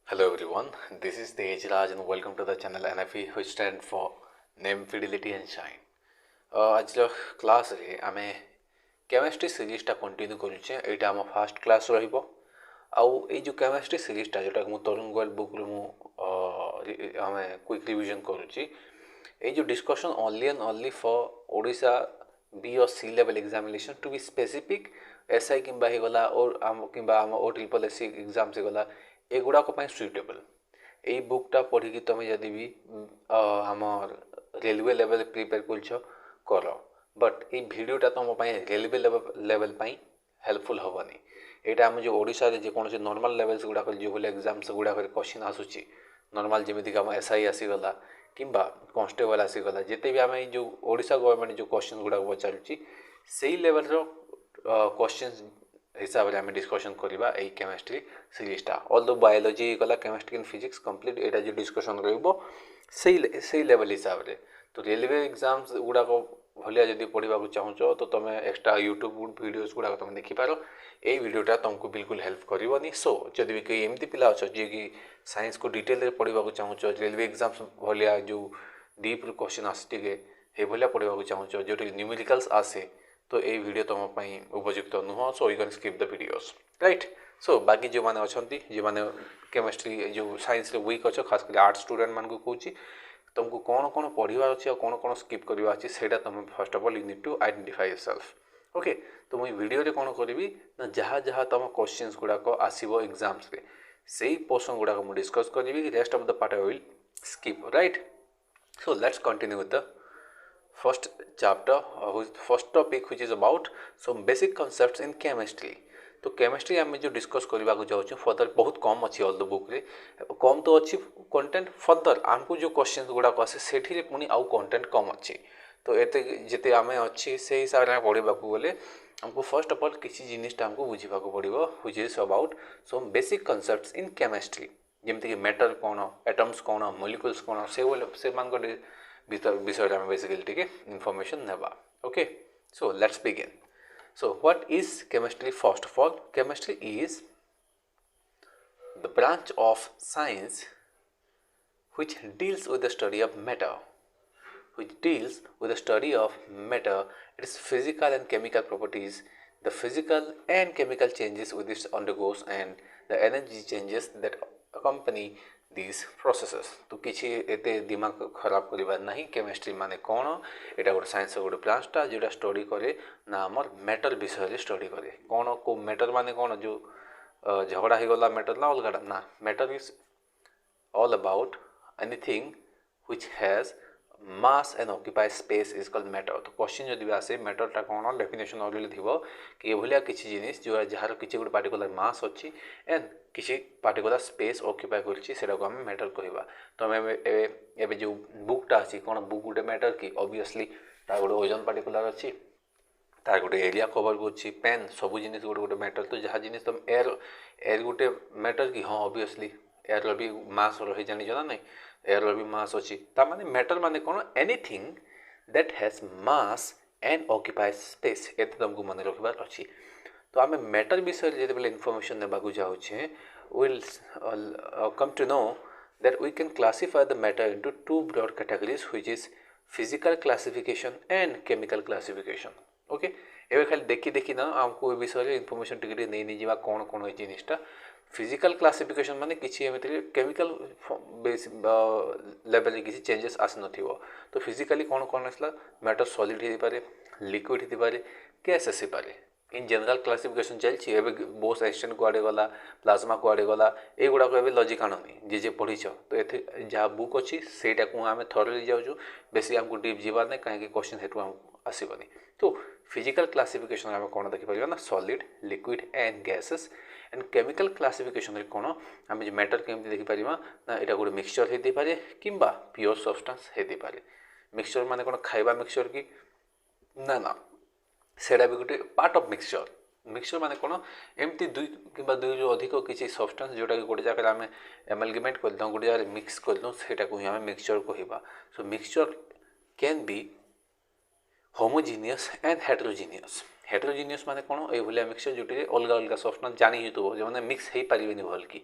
Hello everyone, this is Tej Raj and welcome to the channel NFE which stand for Name Fidelity and Shine. आज class रे आमे chemistry सीरीजटा continue करूचे एटा हम first class रहिबो आउ ए जो केमिस्ट्री सीरीजटा जोटा मु तरुण गोयल बुक रे मु आमे क्विक रिवीजन करूची ए जो discussion only and only for Odisha B और C level examination to be specific SI किंबा हे गला और आम किंबा आम ओ ट्रिपल एससी एग्जाम से गला एगुड़ा सुइटेबल यही बुकटा पढ़ी तुम जदि भी आमर रेलवे लेवल प्रिपेयर कर बट ये भिडटा तुम रेलवे लेवल हेल्पफुल हेनी यहाँ आम जो ओडिशा रे जेको नॉर्मल लेवल्स गुड़ाक जो एग्जाम्स गुड़ाक क्वेश्चन आसूसी नॉर्मल जमीक आम एसआई आसीगला किंबा कांस्टेबल आसीगला जिते भी आम जो ओडिशा गवर्नमेंट जो क्वेश्चन गुड़ाक पचारूँ से लेवल क्वेश्चन हिसाब से आम डिस्कसन करवा यही केमिस्ट्री सीरीजटा ऑल्दो बायोलॉजी गला केमिस्ट्री एंड फिजिक्स कंप्लीट यहाँ जो डिस्कसन रही लेवल हिसाब से तो रेलवे एग्जाम्स गुड़ाक भाया जब पढ़ा चाहो तो तुम एक्सट्रा यूट्यूब वीडियोस गुड़ाक तुम देखिपार यही वीडियोटा तुमको बिल्कुल हेल्प करनी सो जब भी कई एमती पिला अच्छे जी कि साइंस को डिटेल पढ़ा चाहो रेलवे एग्जाम्स भाया जो डीप क्वेश्चन आसे भाया पढ़ा चाहो जो न्यूमेरिकल्स आसे तो ये वीडियो तुम उपयुक्त नुह so you can skip the videos right so बाकी जो मैंने अच्छा जो मैंने केमिस्ट्री जो साइंस रे वीक अच्छे खास कर आर्ट्स स्टूडेंट मान को कहूँ तुमको कौन कौन पढ़ार अच्छे कौन कौन स्किप करवा अच्छे से तुम first of all you need to identify yourself okay तो मुझे वीडियो रे कौन करी ना जहाँ जहाँ तुम क्वेश्चंस गुड़ाक आसो एग्जाम्स रे से पोर्शन गुड़ाक मुझे डिस्कस करी rest of the part I will skip right so let's continue with the first chapter first topic which is about some basic concepts in chemistry तो केमिस्ट्री आम जो डिस्कस करने को जाऊँ फर्दर बहुत कम अच्छी ऑल द बुक रे कम तो अच्छी कंटेंट फर्दर आमको जो क्वेश्चन गुड़ाक आसे से पुणी आउ कंटेंट कम अच्छी तो एते जिते आम अच्छी से हिसाब से पढ़ा गले आमको फर्स्ट ऑफ ऑल किसी जिनिसटा आमको बुझा पड़ो which is about some basic concepts in chemistry जमीक मैटर कौन एटम्स कौन मॉलिक्यूल्स कौन से विषय आम बेसिकली टिके इनफॉरमेशन नेबा okay so let's begin so what is chemistry? First of all, chemistry is the branch of science which deals with the study of matter, it is physical and chemical properties, the physical and chemical changes which it undergoes and the energy changes that accompany these processes. तो किसी एते दिमाग खराब करवा नहीं chemistry माने कौन एटा गोटे साइंस गोटे ब्रांचटा जोटा स्टडी करे ना आमर मेटल विषय स्टडी करे कौन को मेटल माने कौन जो झगड़ा हो गला मेटल ना अलगाटा ना metal is all about anything which has mass and occupy space is called matter तो क्वेश्चन जब भी आसे मैटरटा कौन डेफिनेशन ऑलरेडी थी कि एभलिया किसी जिनिस जो जार किसी गोटे पार्टिकुलर मास अच्छी एंड किसी पार्टिकुलर स्पेस ऑक्यूपाई कर आम मैटर कहवा तो आम ए जो बुकटा अच्छी कौन बुक गोटे मैटर कि ऑब्वियसली तार गोटे ओजन पार्टिकुलर अच्छी तार गोटे एरिया कवर कर पेन सब जिनिस गोटे गोटे मैटर तो जहाँ जिनिस तुम एयर गोटे मैटर कि हाँ ऑब्वियसली एयर भी मास रही जान ना नहीं एयर भी मास अच्छी तार मैटर माने कौन anything that has mass and occupy space ये तुमको मन रखबार अच्छी तो आम मैटर विषय जो इनफॉरमेशन नेबाकू जाऊे will come to know that we can classify the matter into two broad categories which is physical classification and chemical classification okay एवं खाली देखी देखी ना आमको विषय इनफॉरमेशन टिके नहीं नहीं जावा कौन कौन है जिनिसटा फिजिकल क्लासिफिकेशन माने किसी एमती केमिकल लेवल किसी चेंजेस आसी न तो फिजिकली कौन कौन आसला मैटर सॉलिड हो पारे लिक्विड हो पारे गैस आसी पारे इन जनरल क्लासिफिकेशन चलती बोस एक्सटेंट कुआड़े गला प्लाज्मा कुआड़े गला ये गुड़ाक लजिक आनी जे पढ़ी तो ये जहाँ बुक अच्छी सेटा को आम थरली जाऊँ बेसी आमको डीप जीवार नहीं कहीं क्वेश्चन हेतु आमको आसबनी तो फिजिकल क्लासिफिकेशन आम कौन देखिपर ना solid liquid and gases and chemical classification कौन आम मैटर केमती देखिपर ना यहाँ गोटे मिक्सचर होती पारे किंबा प्योर सब्सटेंस होती पारे मिक्सचर माने कौन खाइबा मिक्सचर कि ना ना सेटा भी गोटे पार्ट ऑफ मिक्सचर माने कौन एमती दुई कि दुई अधिक किसी सब्सटेंस जोटा कि गोटे जगह आम एमालगेमेट कर गोटे जगह मिक्स कर दूँ आम मिक्सचर कहवा so mixture can be homogeneous and heterogeneous माने कौन ये मिक्सचर जो अलग अलग सब्सटेंस जानी हो जो मैंने मिक्स हो पारे भल कि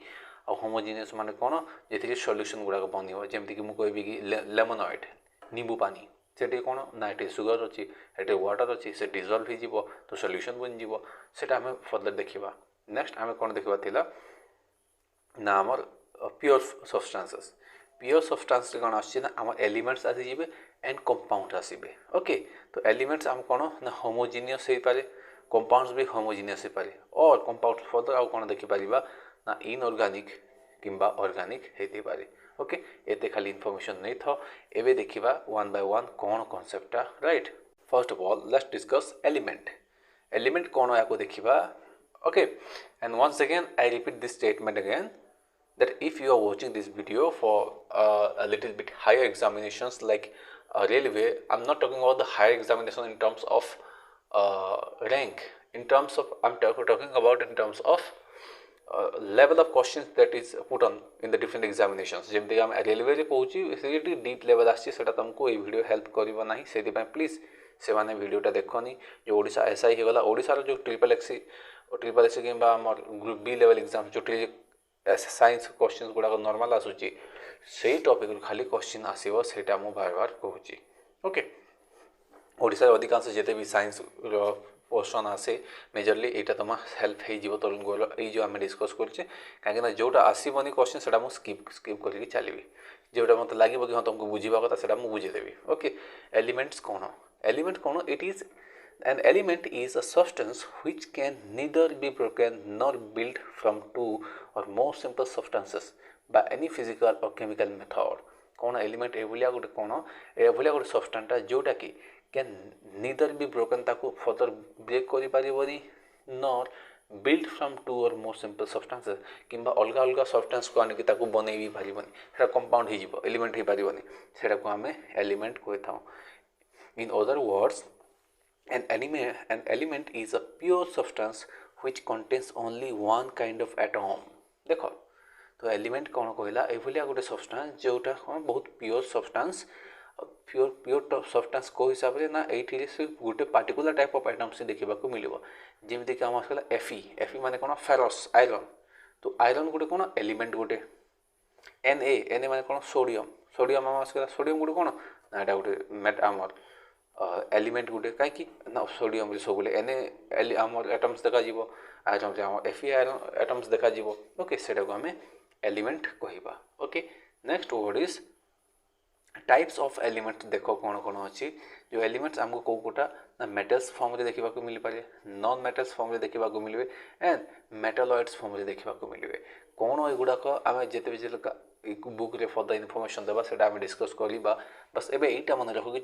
आ होमोजीनियस माने कोन जेति सॉल्यूशन गुडा बनिबो जेमति कि मु कहबी कि लेमोनॉइड नींबू पानी सेठी कोन ना एटी शुगर अछि एटी वाटर अछि से डिसॉल्व हो जिवो तो सॉल्यूशन बन जिवो सेटा हमें फर्दर देखिबा। नेक्स्ट हमें कोन देखिबा थिला ना हमर प्योर सब्सटेंस कौन आछी ना आम एलिमेंट्स आसी जिवे एंड कंपाउंड आसीबे। ओके तो एलिमेंट्स आम कौन ना होमोजीनियस हो पारे कंपाउंड्स भी होमोजीनियस हो पारे और कंपाउंड फर्दर आउ कौन देखि परिबा ना इनऑर्गेनिक किंबा ऑर्गेनिक हेति पारे। ओके एते खाली इन्फॉर्मेशन नहीं था एबे देखिबा वन बाय वन कौन कॉन्सेप्टटा right. First of all let's discuss element कौन याको देखिबा। Okay and once again I repeat this statement again that if you are watching this video for a little bit higher examinations like railway, I'm not talking about the higher examination in terms of rank, in terms of I'm talking about in terms of level of questions that is put on in the different examinations जेमती हम railway रे कहूची से deep level आसी सेटा तुमको ये video help करिवो नाही सेति पय प्लीज से माने वीडियोटा देखनी जो ओडिशा एसआई हे गला ओडिसा रो जो ट्रिपल एससी किंबा हमर ग्रुप बी लेवल एग्जाम जो साइंस क्वेश्चन गुड़ा नॉर्मल आसूची से टॉपिक खाली क्वेश्चन आसीबो सेटा मु बार बार कहूची। ओके ओडिशा अधिकांश जेते भी साइंस रो क्वेश्चन आसे मेजरली एटा तुम हेल्प हो जीवो तरुण गोल ये जो आम डिस्कस करछे कहीं जोटा आसबनी क्वेश्चन से स्किप करके चलि जोटा मत लगे कि हाँ तुमको बुझा कथा से बुझेदेवी। ओके एलिमेंट कौन it is an element is a substance which can neither be broken nor built from two or more simple substances by any physical or chemical method। कौन एलिमेंट एभलिया गोटे कौन एभलिया गोटे सब्सटेंसटा जोटा कि कैन नीदर बी ब्रोकन ताको further break करि परिबोनी nor build from to और more simple substances किंबा अलग अलग सब्सटेंस को आनिक ताको बनै भी परिबोनी सेटा कंपाउंड हो जिवो एलिमेंट हो परिबोनी सेटा को हमें एलिमेंट कहिथाउ। In other words an element is a pure substance which contains only one kind of atom। देखो तो एलिमेंट कौन कहला एभलिया गोटे सब्सटेंस जोटा कौन बहुत प्योर सब्सटेंस प्योर सब्सटेंस को हिसाब से ना एठी से गोटे पार्टिकुलर टाइप ऑफ आइटम से देखा मिलबो जेमति कि हमर कहला एफई माने कौन फेरस आयरन तो आयरन गोटे कौन एलिमेंट गोटे Na माने कौन सोडियम हमर कहला सोडियम गोटे कौन ना एटा गोटे मेट हमर एलिमेंट गोटे कहीं ना सोडियम सब एने आमर एटम्स देखा जीवो आयरन आम एफई आयरन एटम्स देखा जीवो। ओके सेटा को हमें एलिमेंट कहबा। Okay next word is types of element देखो कौन कौन अच्छी जो एलिमेंट्स आमको कौ कोटा ना मेटल्स फॉर्म रे देखा मिल पारे नॉन मेटल्स फॉर्म रे देखा मिलबे एंड मेटालॉइड्स फॉर्म रे देखा मिलबे कौन एगुड़ाक आम जिते बुक रे फर्दर इनफॉरमेशन देबा सेटा हम डिस्कस करिबा बस एबे एटा मन रखो कि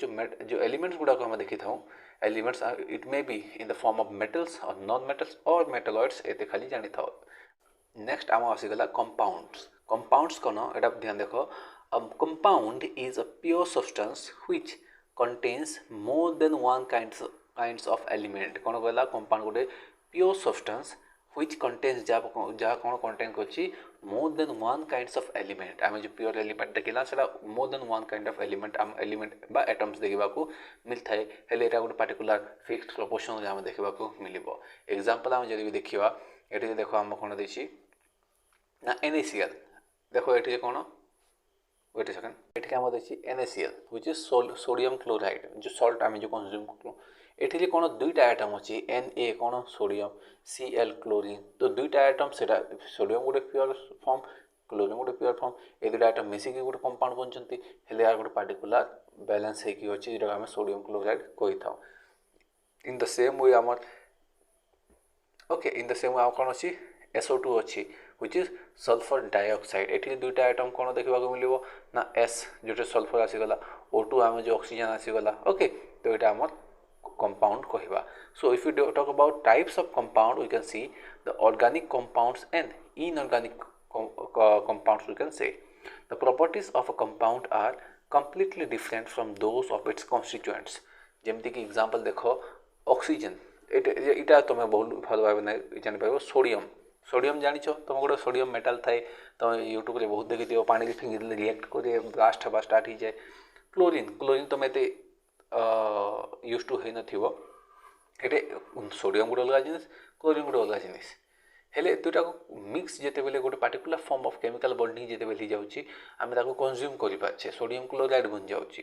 जो एलिमेंट्स गुडा को हम देखि थाउ elements it may be in the form of metals और नॉन मेटल्स और मेटालॉइड्स एते खाली जानि थाउ। नेक्स्ट आम आसी गला कंपाउंड्स कोन एटा ध्यान देखो compound is a pure substance which contains more than one kinds of element कौन कहला कंपाउंड गोटे प्योर सब्सटेंस which contains जहाँ कौन कंटेन करछि more than one kinds of element आम जो प्योर एलिमेंट देखला सेटा more than one kind of element आम एलिमेंट बा एटम्स देखा मिलता है हेले एटा गोटे पार्टिकुलर फिक्स्ड प्रोपोर्शन आम देखा मिलिबो। एग्जांपल आम जदि देखिबा एठी देखो आम कोन देछि ना NaCl देखो एठी कोन वेट सेकंड एठी आम देछि NaCl which is sodium chloride जो सॉल्ट आम जो कंज्यूम करू एठी कौन दुईटा आइटम अच्छी Na कौन सोडियम Cl क्लोरीन तो दुईटा आइटम से सोडियम गोटे प्योर फॉर्म क्लोरीन गोटे प्योर फॉर्म ये दुटा आइटम मिसिकी गोटे कंपाउंड बनती हेले गोटे पार्टिकुलर बैलेंस होगी अच्छी जो आम सोडियम क्लोराइड कही था। इन द सेम वे आम okay in the same way आम कौन अच्छी SO2 अच्छी व्हिच इज सल्फर डाइऑक्साइड एठी दुईटा आइटम कौन देखा मिलो ना S जो सल्फर आसीगला O2 आम जो ऑक्सीजन आसीगला। ओके तो यहाँ आम compound कहवा। So if you talk about types of compound we can see the organic compounds and inorganic compounds we can say the properties of a compound are completely different from those of its constituents। जेमती कि example देखो oxygen एटा तुम बहुत भल भाव जानि पाइबो sodium जानिछ तुम गोटे sodium metal थाए तुम यूट्यूब रे बहुत देखि पानी रे फिंगी रिएक्ट करे ब्लास्ट हवा स्टार्ट हो जाए। क्लोरीन तुम एते यूज टू है नथिबो एटे सोडियम गोटे अलग जिनिस क्लोरीन गोटे अलग जिनिस हेले दुटा मिक्स जिते बेले गोटे particular form of chemical bonding जिते बेले जाउची आमे ताको कंज्यूम करि पाछे सोडियम क्लोराइड बन जाउची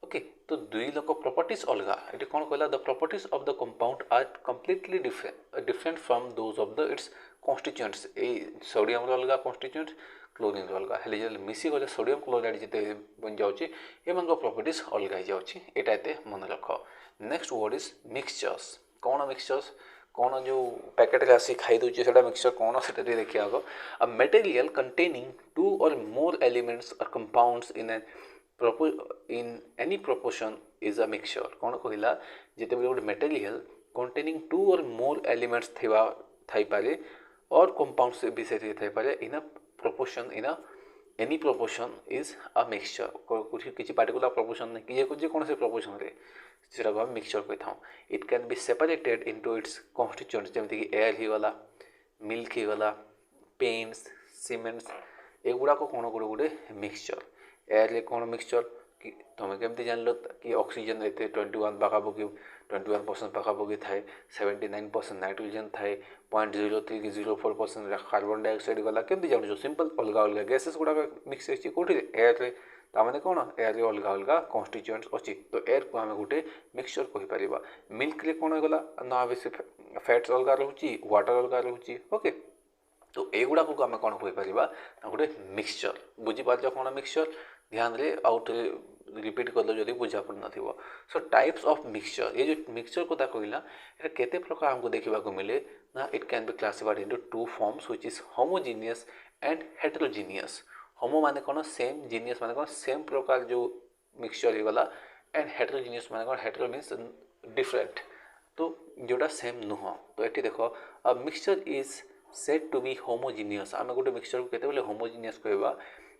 ओके तो दुई लोक प्रॉपर्टीज अलगा ये कौन कहला the properties of the compound are completely different from those of the it's constituents a sodium अलगा कॉन्स्टिट्यूएंट क्लोरीन अलगा हेले जे मिसी गले सोडियम क्लोराइड जिते बन जाउची एमान प्रॉपर्टीज अलगा हो जाउची एटा एते मन रख नेक्स्ट वर्ड इज मिक्सचर्स कौन मिक्सचर्स कौन जो पैकेट रे आसी खाई दूची सेटा मिक्सचर कौन सेटा देखिया आगो अ मटेरियल कंटेनिंग टू और मोर एलिमेंट्स और compounds in any proportion is a mixture कौन कहला जिते गोटे मटेरियल कंटेनिंग टू और मोर एलिमेंट्स थिबा थाई पारे और कंपाउंड्स भी से थाई पारे in a proportion in a any proportion is a mixture कुछ किसी पार्टिकुलर प्रोपोर्शन नहीं कि जे कौन से प्रोपोर्शन रे सेटा को हम मिक्सचर कहता हूँ it can be separated into its constituents जमती कि एयर ही गला मिल्क ही गला पेंट्स सीमेंट्स एगुड़ा को कौन गोटे मिक्सचर एयर रे कौन मिक्सचर कि तुम केमती जान लो कि ऑक्सीजन रहते 21 पाखापाखि 21% पाखापाखि थाए 79% नाइट्रोजन थाए 0.03 कि 0.04% कार्बन डाइऑक्साइड गला केमती जान सिंपल अलग अलग गैसेस गुड़ा मिक्स होती कौटी एयर रे ताने कौन एयर रे अलग अलग कॉन्स्टिट्यूएंट्स अच्छी तो एयर को आम गोटे मिक्सचर कहीपर मिल्क रे कौन होगा ना बेस फैट्स अलग रोचे वाटर अलग रोचे ओके तो एगुड़ा को आम कौन कहीपर गोटे मिक्सचर बुझीपार कौन मिक्सचर ध्यान रे आउट रिपीट कर जब बुझा पड़ न सो टाइप्स ऑफ मिक्सचर ये जो मिक्सचर को कहला ये केते प्रकार हमको देखा मिले ना it can be classified into two forms which is homogeneous and heterogeneous homo माने कौन सेम जीनियस माने कौन सेम प्रकार जो मिक्सचर हो गला एंड हेटेरोजीनियस माने कौन हेटेरो मीन्स डिफरेंट तो जोटा सेम नुह तो ये देख a mixture is said to be homogeneous आम गोटे मिक्सचर को केते होमोजीनियस कहवा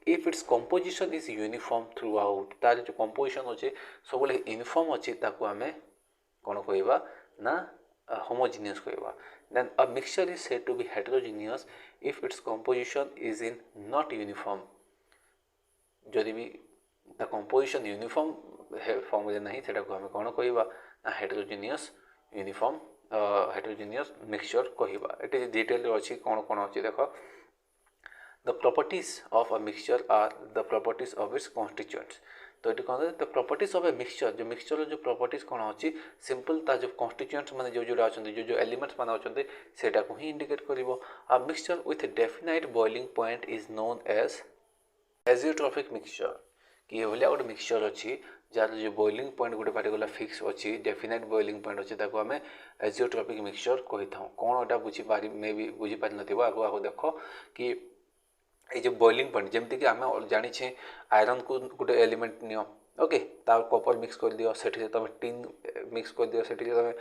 if its composition is uniform throughout तार जो कंपोजिशन अच्छे सब यूनिफॉर्म अच्छे ताको आमे कौन कहवा ना होमोजीनियस कहवा then a mixture is said to be heterogeneous if its composition is in not uniform जदि भी द कंपोजिशन यूनिफॉर्म फॉर्म रे नहीं सेटा को आमे कौन कहवा ना हेटेरोजीनियस यूनिफॉर्म हेटेरोजीनियस मिक्सचर कहवा एटे डिटेल अच्छी कौन कौन अच्छी देख The properties of a mixture are the properties of its constituents. तो ये कौन the properties of a mixture जो मिक्सचर जो प्रॉपर्टीज कौन अच्छी सिंपल ता जो कॉन्स्टिट्यूएंट्स माने जो जोड़ा अच्छा जो एलिमेंट्स माने अच्छा सेटा को ही इंडिकेट करिवो a mixture with definite boiling point is known as azeotropic mixture कि ये भलिया गोटे मिक्सचर अच्छी जार जो बॉइलिंग पॉइंट गोटे पार्टिकुलर फिक्स अच्छी डेफिनाइट बॉइलिंग पॉइंट अच्छी ताको आमे एजियोट्रॉपिक मिक्सचर कही था कौन एटा बुझी पारि मे भी बुझी पारि नथिबो आगो आगो देखो कि ये जो बॉइलिंग पॉइंट जमती कि आम जानी आयरन को गोटे एलिमेंट नियो ओके तार कॉपर मिक्स कर दियो सेठी तुम टिन मिक्स कर दियो सेठी तुम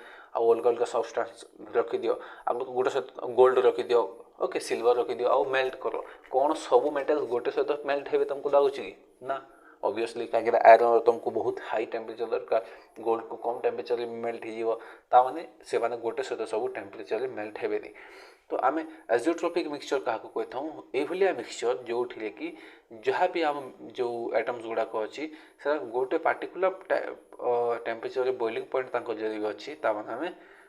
अलग अलग सब्सटेंस रखी दियो आप गोटे गोल्ड रखी दियो ओके सिल्वर रखी दियो आउ मेल्ट करो कौन सब मेटल्स गोटे सहित मेल्ट हे तुमको लगुच कि ना ऑब्वियसली कहीं आयरन तुमको बहुत हाई टेम्परेचर दरकार गोल्ड को कम टेम्परेचर मेल्ट हो से गोटे सहित सब टेम्परेचर मेल्ट हेबेनि तो आम एजियोट्रॉपिक मिक्सचर क्या कहता हूँ ये मिक्सचर जो कि जहाँ भी आम जो आइटम्स गुड़ाक अच्छी से गोटे पार्टिकुलर टेम्परेचर बॉइलिंग पॉइंट जब अच्छी आम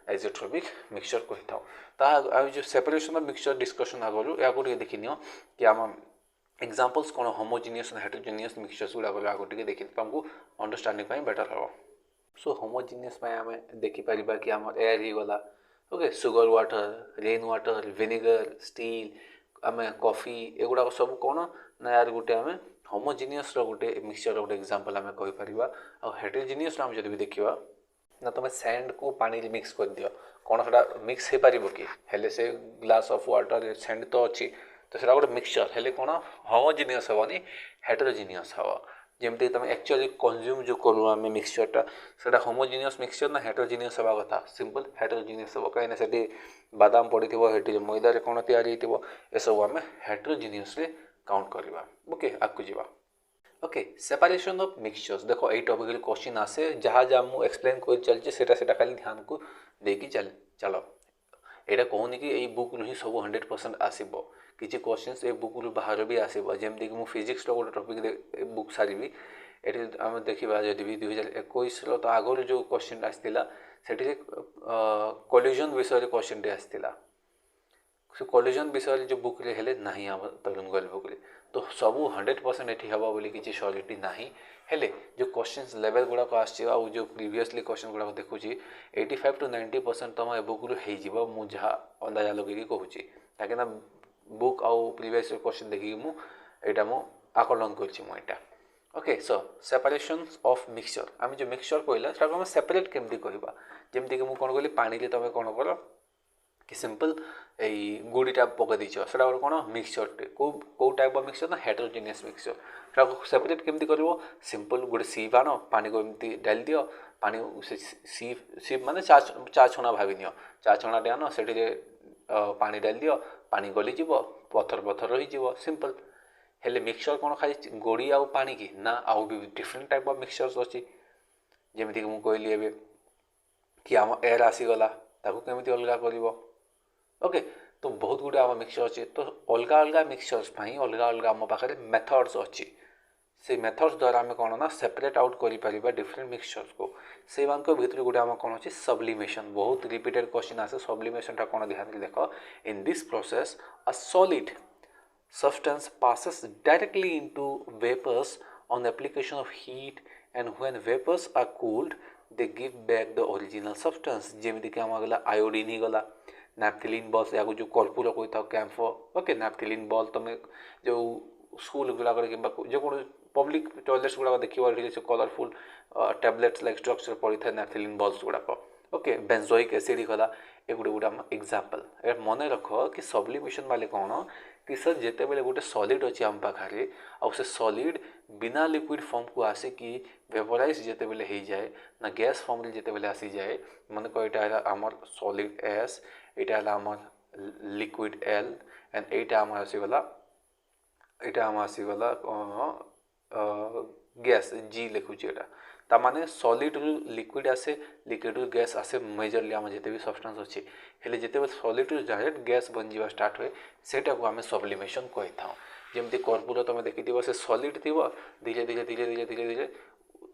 एजियोट्रॉपिक मिक्सचर कहता हूँ जो सेपरेशन ऑफ मिक्सचर डिस्कशन आगु या देखी नि कि आम एग्जांपल्स कौन होमोजीनियस हेटेरोजीनियस मिक्सचर्स गुड़ाक आगु देखी तुमको अंडरस्टैंडिंग बेटर हम सो होमोजीनियस आम देखिपर कि आम एयर ही गला okay sugar water rain water vinegar steel आम कॉफी एगुड़ा सब कौन ना यार गोटे आम होमोजीनियस गोटे मिक्सचर गोटे एग्जांपल आम कहीपर आ हेटेरोजीनियस आम जब भी देखा ना तुम सैंड को पानी मिक्स कर दियो कौन सा मिक्स हो पार कि हेले से ग्लास ऑफ वाटर सैंड तो अच्छी तो सेटा गोटे मिक्सचर हेले कौन होमोजीनियस हेनी हेटेरोजीनियस हम जमती तुम एक्चुअली कंज्यूम जो करूँ आम मिक्सचरटा से होमोजीनियस मिक्सचर ना हेटेरोजीनियस हवा कथा सिंपल हेटेरोजीनियस हम कहीं से बादाम पड़ी थी मैदार कौन या सब आम हेटेरोजीनियस काउंट करवा ओके आगे जावा ओके सेपरेशन ऑफ मिक्सचर्स देखो यही टॉपिक क्वेश्चन आसे जहाँ जहाँ मुझे एक्सप्लेन कर चलती से खाली ध्यान को देकी चलो यहाँ कहूनी कि यही बुक ही सब 100% आसब किसी क्वेश्चंस ए बुक रु बाहर भी आसब जमती कि फिजिक्स गोटे टॉपिक बुक सारी ये आम देखा जब भी 2021 तो आगुरी जो क्वेश्चन आसाला से कोलिजन विषय क्वेश्चन आसाला से कोलिजन विषय जो बुक रे हेले नाही हम तरुण गोयल बुक रे तो सबू 100% एठी हवा बोली किसी सॉलिडिटी नाही हेले जो क्वेश्चंस लेवल गुड़ा को आछि आ जो प्रीवियसली क्वेश्चन गुड़ा को देखुची 85 to 90% तम ए बुक रू हे जिवो मु जहा अंदाजा लगे की कहूची ताकि ना बुक आउ प्रीवियस क्वेश्चन देखि मु एटा मु आकलन करछि मु एटा okay so separation of mixture आम जो मिक्सचर कहला सेटा हम सेपरेट केमती करबा जेमती कि मु कोन कहली पानी रे तमे कोन करो कि सिंपल এই গুড়িটা পকাই দিছ সেটা হলো কোন মিক্সচরটে কেউ টাইপ অফ মিক্সচর না হেটেরোজিনিয়াস মিক্সচর সেটা সেপারেট কেমতি করব সিম্পল গোটে সিপ আনো পানিকে এমতি ডালি দিও পানি সিপ সিপ মানে চা ছଣା ভাবি নিও চা ছଣାটে আনো সেটিরে পানি ডালি দিও পানি গলিଯିବ পথর পথর রহিଯିବ সিম্পল ହେଲେ ମିକ୍ସଚର କ'ଣ ଖାଲି ଗୋଡ଼ି ଆଉ ପାଣି କି ନା ଆଉ ବି ଡିଫରେଣ୍ଟ ଟାଇପ୍ ଅଫ୍ ମିକ୍ସଚର୍ସ ଅଛି ଯେମିତିକି ମୁଁ କହିଲି ଏବେ କି ଆମ ଏୟାର ଆସିଗଲା ତାକୁ କେମିତି ଅଲଗା କରିବ ओके तो बहुत गुटे आम मिक्सचर अच्छे तो अलग अलग मिक्सचर्स अलग अलग आम पाखे मेथड्स अच्छी से मेथड्स द्वारा आम कौन ना सेपरेट आउट कर डिफरेंट मिक्सचर्स को से भर गोटे आम कौन अच्छे सब्लिमेशन बहुत रिपीटेड क्वेश्चन आसे सब्लिमेशन टा कौन ध्यान देख in this process a solid substance passes directly into vapors on the application of heat and when vapors are cooled they give back the original substance जेमिति कि आम गला आयोडीन ही गला नैप्थेलिन बॉल्स या जो कर्पूर कही था कैम्फर ओके नैप्थेलिन बॉल तुम जो स्कूल गुड़ाक जो कौन पब्लिक टॉयलेट्स गुड़ाक देखिए कलरफुल टैबलेट्स लाइक स्ट्रक्चर पड़ी था नैप्थेलिन बॉल्स गुड़ाक ओके बेंजोइक एसिड गला ए गुटे गुटे एग्जांपल मन रख कि सब्लिमेशन वाले कौन कि सर जिते बेले गोटे सॉलिड अच्छी आम पाखे आउ से सॉलिड बिना लिक्विड फॉर्म को आसे कि वेपराइज जिते बेले हो जाए ना गैस फॉर्म रे जिते बेले आसी जाए मन को यहाँ आमर सॉलिड एस यहाँ आमर लिक्विड एल एंड यहाँ आम आसीगला यहाँ आम आसीगला गैस जी लिखुची एटा ता माने सॉलिड रु लिक्विड आसे लिक्विड रु गैस आसे मेजरली आम जिते भी सब्सटेंस अच्छी हेले जिते सॉलिड रु डायरेक्ट गैस बन जावा स्टार्ट हुए सेटा को आम सब्लिमेशन कही था जमती कर्पूर तुम देखी से सॉलिड थी धीरे धीरे धीरे धीरे धीरे धीरे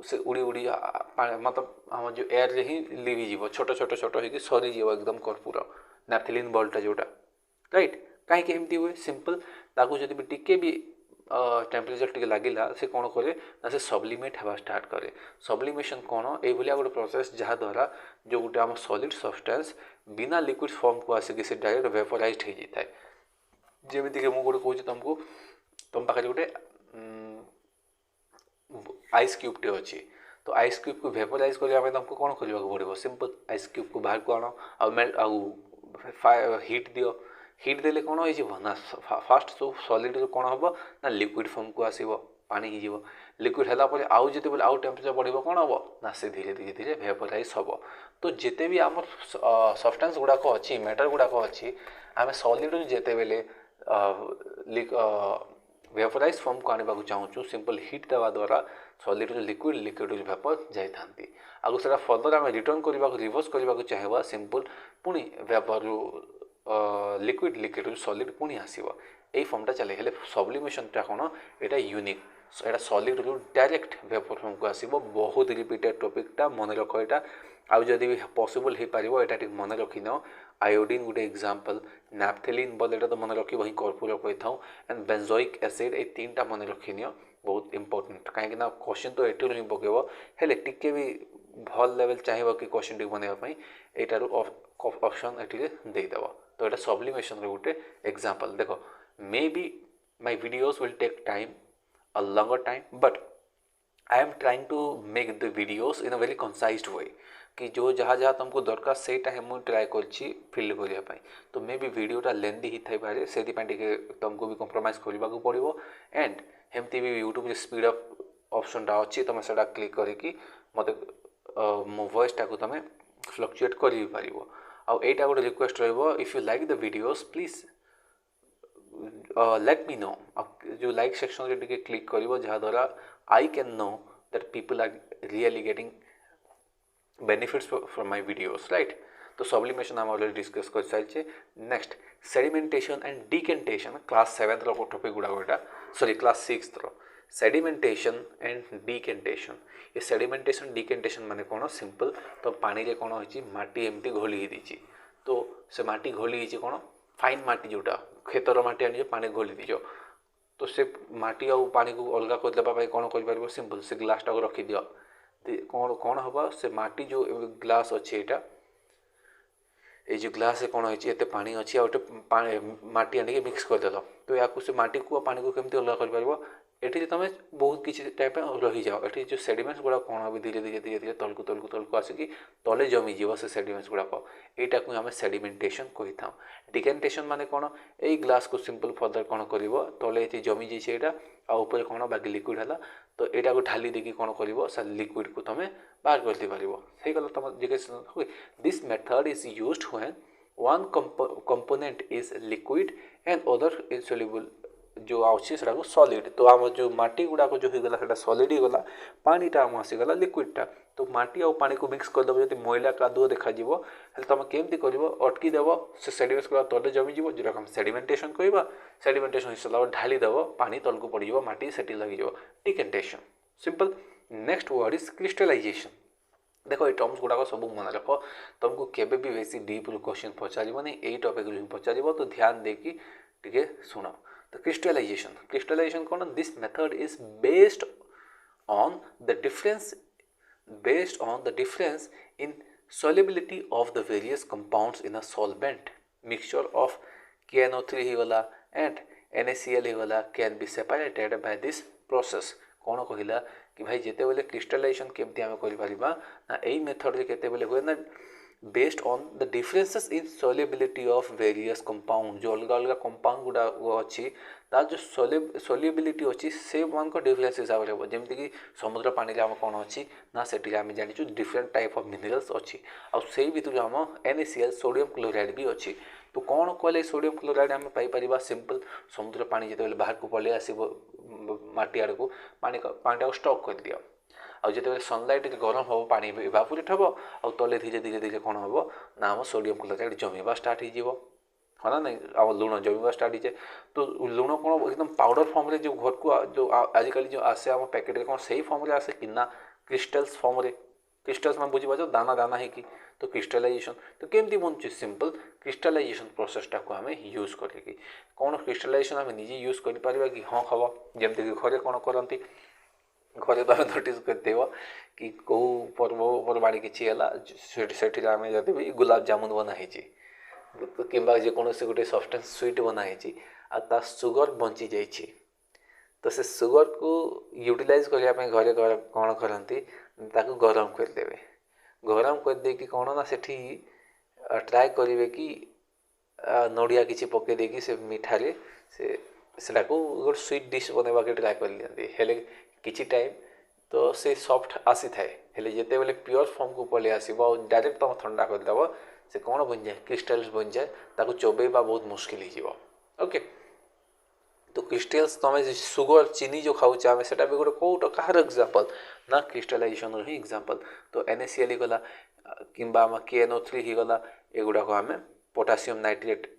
से उड़ी उड़ी मतलब आम जो एयर रे ही लिभिज छोट छोट छोट हो सरीज एकदम कर्पूर नैप्थेलिन बॉल्टा जोटा राइट कहीं एमती हुए सिंपल ताकू जब भी टिके भी टेम्परेचर टी लगिला से कौन करे ना से सब्लिमेट हवा स्टार्ट करे सब्लिमेशन कौन ये गोटे प्रोसेस जहाँ द्वारा जो गोटे आम सॉलिड सब्सटेंस बिना लिक्विड फॉर्म को आसिक से डायरेक्ट वेपराइज हो जाए जमीक मुझे गोटे कहूँ तुमको तुम पाखे गोटे आइस क्यूब टे अच्छी तो आइस क्यूब को वेपराइज करने तुमको कौन करने पड़ो सिंपल आइस क्यूब को बाहर को आण आउ मेल्ट आउ हिट दियो हिट देले कौन हो ना फास्ट सब सॉलिड कौन हम ना लिक्विड फॉर्म को आसो पानी हो लिक्विड है आउ जो आउ टेम्परेचर बढ़ो कौन हम ना से धीरे धीरे धीरे वेपराइज हम तो जिते भी आम सब्सटेंस गुड़ाक अच्छी मैटर गुड़ाक अच्छी आम सॉलिड जिते बेले वेपराइज फॉर्म को आने चाहूँ सिंपल हिट देवा द्वारा सॉलिड लिक्विड लिक्विड वेपर जाती आगु से फर्दर आम रिटर्न करने रिवर्स करने चाहिए सिंपल पुणी वेपर लिक्विड लिक्विड सॉलिड पुणी आसो यही फॉर्मटा चले हेले सब्लिमेशनटा कौन यहाँ यूनिक एटा सॉलिड रु डायरेक्ट वेपर फॉर्म को आसो बहुत रिपीटेड टॉपिकटा मन रख यहाँ आउ जदि भी पॉसिबल हो पार यहाँ मन रखी न आयोडीन गोटे एग्जांपल नैप्थेलिन बॉल यहाँ तो मन रख वही कर्पूर कही था एंड बेंजोइक एसिड ये तीन मन रखी नि बहुत इंपोर्टेंट कहीं क्वेश्चन तो एठू ही पकेब हेले टिके भी भल लेवल चाहिए कि क्वेश्चन टी बनवाई यार ऑप्शन ये देदेव तो यहाँ सब्लिमेशन गोटे एग्जांपल देख may be my videos will take time a longer time but I am trying to make the videos in a very concised way कि जो जहाँ जहाँ तुमको दरकार से मुझे ट्राए कर फिल करने तो may be वीडियोटा lengthy he Thai से तुमको भी कंप्रोमाइज करने को पड़ो एंड एमती भी यूट्यूब स्पीड अप ऑप्शनटा अच्छी तुम से क्लिक करके मत मो वॉइसटा को तुम फ्लक्चुएट कर पार आउ एटा गोटे रिक्वेस्ट रहिबो if you like the videos please let me know जो लाइक सेक्शन रे टिके क्लिक करिवो जहाँ द्वारा I can know that people are really getting benefits from my videos right तो सब्लिमेशन आम ऑलरेडी डिस्कस कर सारी next sedimentation and decantation class 7 रो टॉपिक गुड़ा सॉरी क्लास 6 रो सेडिमेंटेशन एंड डिकेंटेशन ये सेडिमेंटेशन डिकेंटेशन माने कौन सिंपल तो पानी रे कौन होची माटी एमती घोली दी तो से माटी घोली कौन फाइन माटी जोटा खेतर माटी आनी पानी घोली दीज तो से माटी आउ पानी को अलग करदेवा कौन कर सिंपल से ग्लासटा को रखिदि कौन कौन हम से माटी जो ग्लास अच्छे यहाँ ये जो ग्लास कौन होती एत पानी अच्छी आ गोटे माटी आनिक मिक्स करदेल तो या से माटी को पानी को केमती अलग कर एटी तुम बहुत किसी टाइम रही जाओ ये जो सेडिमेंट्स गुड़ा कौन हम धीरे धीरे धीरे धीरे तलक आसिकी तले जमीज से सेडिमेंट्स गुड़ाक यहाँ को आम सेडिमेंटेशन कही था। डिकेंटेशन माने कौन यही ग्लास को सिंपल फर्दर कौन कर तले ये जमी जाइए यहाँ आउपर कौन बाकी लिक्विड है तो यहाँ को ढाली देकी कौन कर लिक्विड को तुम बाहर कर पार तुम this method is used when one component is liquid and other insoluble जो आउची से सॉलिड तो आम जो माटी गुड़ाक जो होगला से सॉलिड ही गला पानीटा आम आसीगला लिक्विडटा तो माटी आ पानी को मिक्स करदेव जब मैला कादुओ देखा तुम केमती कर अटकी देव से सेडिमेंट्स गुड़ा तले जमीज जोटा हम सेडिमेंटेशन कहवा सेडिमेंटेशन हिसाब ढाली देव पानी तल को पड़ माटी सेटी लगी decantation simple. Next word is crystallization. देखो ये टर्म्स गुड़ाक सब मन रख तुमको केबे भी बेसी डीप क्वेश्चन पचारबनी यही टॉपिक रू पचार तो ध्यान देकी टिके सुन। तो क्रिस्टलाइजेशन कौन this method is based on the difference in solubility of the various compounds in a solvent mixture of KNO3 हिगला and NaCl हिगला can be separated by this process। कौन कहला कि भाई जिते बेले क्रिस्टलाइजेशन केमती आम कर ना यही मेथड रे केते बेले हुए ना based on the differences in solubility of various compound जो अलग अलग कंपाउंड गुड़ा अच्छी तार जो सोल्युबिलिटी अच्छी से मान डिफरेंस हिसाब से जमीक कि समुद्र पानी आम कौन अच्छी ना से आम जानी डिफरेंट टाइप ऑफ मिनरल्स अच्छी आउ भितर आम NaCl सोडियम क्लोराइड भी अच्छी तो कौन कहले सोडियम क्लोराइड आम पाइपर सिंपल समुद्र पानी जिते बाहर को पलि आसो माटी आड़ को पानी स्टॉक कर दिया आउ जिते सनलाइट गरम हम पानी इवापोरेट हम आउ तले धीरे धीरे धीरे कौन हम ना आम सोडियम क्लोराइड जमीवा स्टार्ट हो है ना नहीं आम लुण जमीवा स्टार्ट हो तो लुण कौन एकदम पाउडर फॉर्म रे जो घर को जो आजिकल जो आसे आम पैकेट कौन से फॉर्म रे आसे कि ना क्रिस्टल्स फॉर्म रे क्रिस्टल्स में बुझी पाच दाना दाना है कि तो क्रिस्टलाइजेशन तो केमती बनचे सिंपल क्रिस्टलाइजेशन प्रोसेसटा को आम यूज करें कौन क्रिस्टलाइजेशन आम निजे यूज कर कि हाँ हम जमीक घरे कौन करती घरे तो नोटिस करते कि कौ पर्वपरबाणी किसी है आम जब भी गुलाब जामुन बनाई कि जेकोसी गोटे सब्सटेंस स्वीट बनाई आ सुगर बंची जाइए तो से सुगर को यूटिलाइज करने घरे कौन करती गरम करदे गरम करदे कि कौन ना से ट्राए करेंगे कि नड़िया किसी पकई देकी से मिठारे से गोटे स्वीट डिश बनवा के ट्राए कर लिया किसी टाइम तो से सॉफ्ट आसी थाए जिते बेले प्योर फॉर्म को पलि आसो डायरेक्ट तुम ठंडा करदेव से कौन बन जाए क्रिस्टल्स बन जाए ताको चोबेबा बहुत मुश्किल हो ओके तो क्रिस्टल्स तुम सुगर चीनी जो खाऊे आम से भी गोटे कौट कहार एग्जांपल ना क्रिस्टलाइजेशन ही एग्जांपल तो NaCl गला कि KNO3 ही गला एगुड़ाक आम पोटासियम नाइट्रेट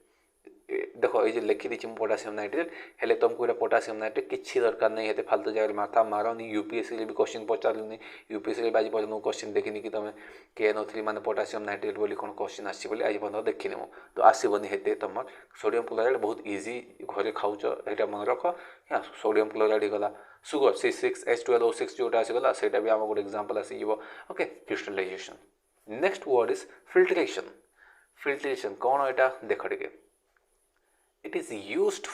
देख ये लिखी दी पोटासियम नाइट्रेट हेले तुमको ये पोटासियम नाइट्रेट किसी दरकार नहीं है फालतू जगह माथा मारनी यूपीएससी भी क्वेश्चन पचारूनी यूपीएससी आज पर्यटन क्वेश्चन देखनी कि तुम KNO3 माने पोटासियम नाइट्रेट बोली कौन क्वेश्चन आज पर्यटन देखनी मु तो आसबनी हेते तुम सोडियम क्लोराइड बहुत इजी घरे खाऊच यहाँ मन रख हाँ सोडियम क्लोराइड गला सुगर C6H12O6 जोटा आसीगला से भी आम गोटे एग्जांपल आसीज okay crystallisation. Next word is filtration. Filtration कौन यहाँ देख टे it is used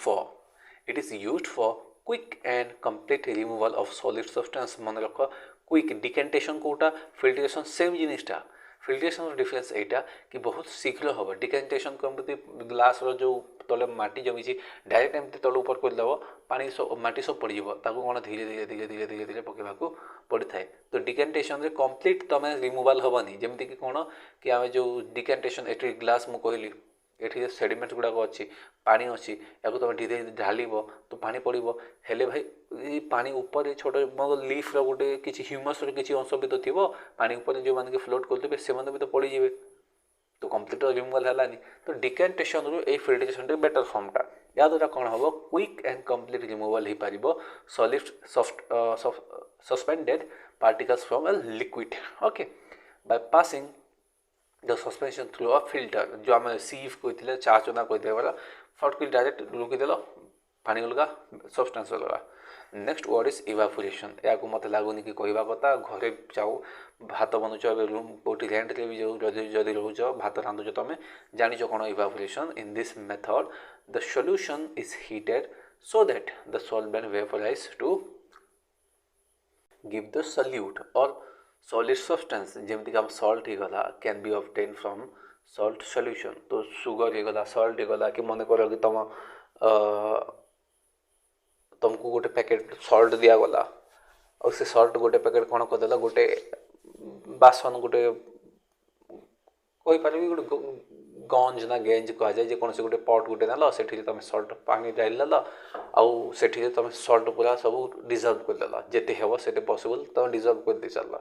for quick and complete removal of solid substance मन रख क्विक डिकेंटेशन कोटा फिल्ट्रेशन सेम जिनिसटा फिल्ट्रेशन डिफरेंस यहाँ कि बहुत शीघ्र हम डिकेंटेशन कमती ग्लास जो तले माटी जमी डायरेक्ट एमती तल ऊपर करदेव पानी माटी सब पड़ कौन धीरे धीरे धीरे धीरे धीरे धीरे पकेबा पड़ी थाए तो डिकेंटेशन रे कंप्लीट तुम रिमूवाल हेनी जमीक कौन कि आम जो डिकेंटेशन ये ग्लास मुझे कहली ये सेडिमेंट्स गुड़ाक अच्छी पानी अच्छी या तुम धीरे धीरे ढाल तो पानी पड़ो हेले भाई ये पानी ऊपर छोटे लीफ्र गोटे किसी ह्यूमस किसी अंश भी तो थी पानी ऊपर जो मैंने फ्लोट करते से भी तो पड़े तो कंप्लीट रिमूवाल है तो डिकेंटेशन रू ये फिल्ट्रेशन बेटर फॉर्मटा या द्वारा कौन हम क्विक एंड कंप्लीट रिमूवाल हो पार solid suspended particles from a liquid okay by passing the suspension through a filter जो आम सीफ कहते चा चना कहते वाला फटक डायरेक्ट रुकीदेल पानी अलगा सब्सटेंस अलगा नेक्स्ट वर्ड इज इवापोरेशन या मत लगुनि कि कहवा कथा घरे जाओ भात बनुच रूम कौटी रेन्ट्रे भी जदि रोच भात रांधुच तुम जाच कौन evaporation in this method the solution is heated so that the solvent vaporize to give the solute or solid substance जमती कि salt ही गला can be obtained from salt solution तो sugar ही गला salt ही गला कि मन कर कि तुमको गोटे पैकेट सल्ट दिया गला और से सल्ट गोटे पैकेट कौन करदेला गोटे बासन गोटे कहीपर गोटे गंज ना गेंज कह जाए जेकोसी गोटे पट गोटे ना से तुम सल्ट पानी डाल आउ से तुम सल्ट पूरा सब डिजल्व करदेल जिते हे से पॉसिबल तुम डिजल्व कर दे चल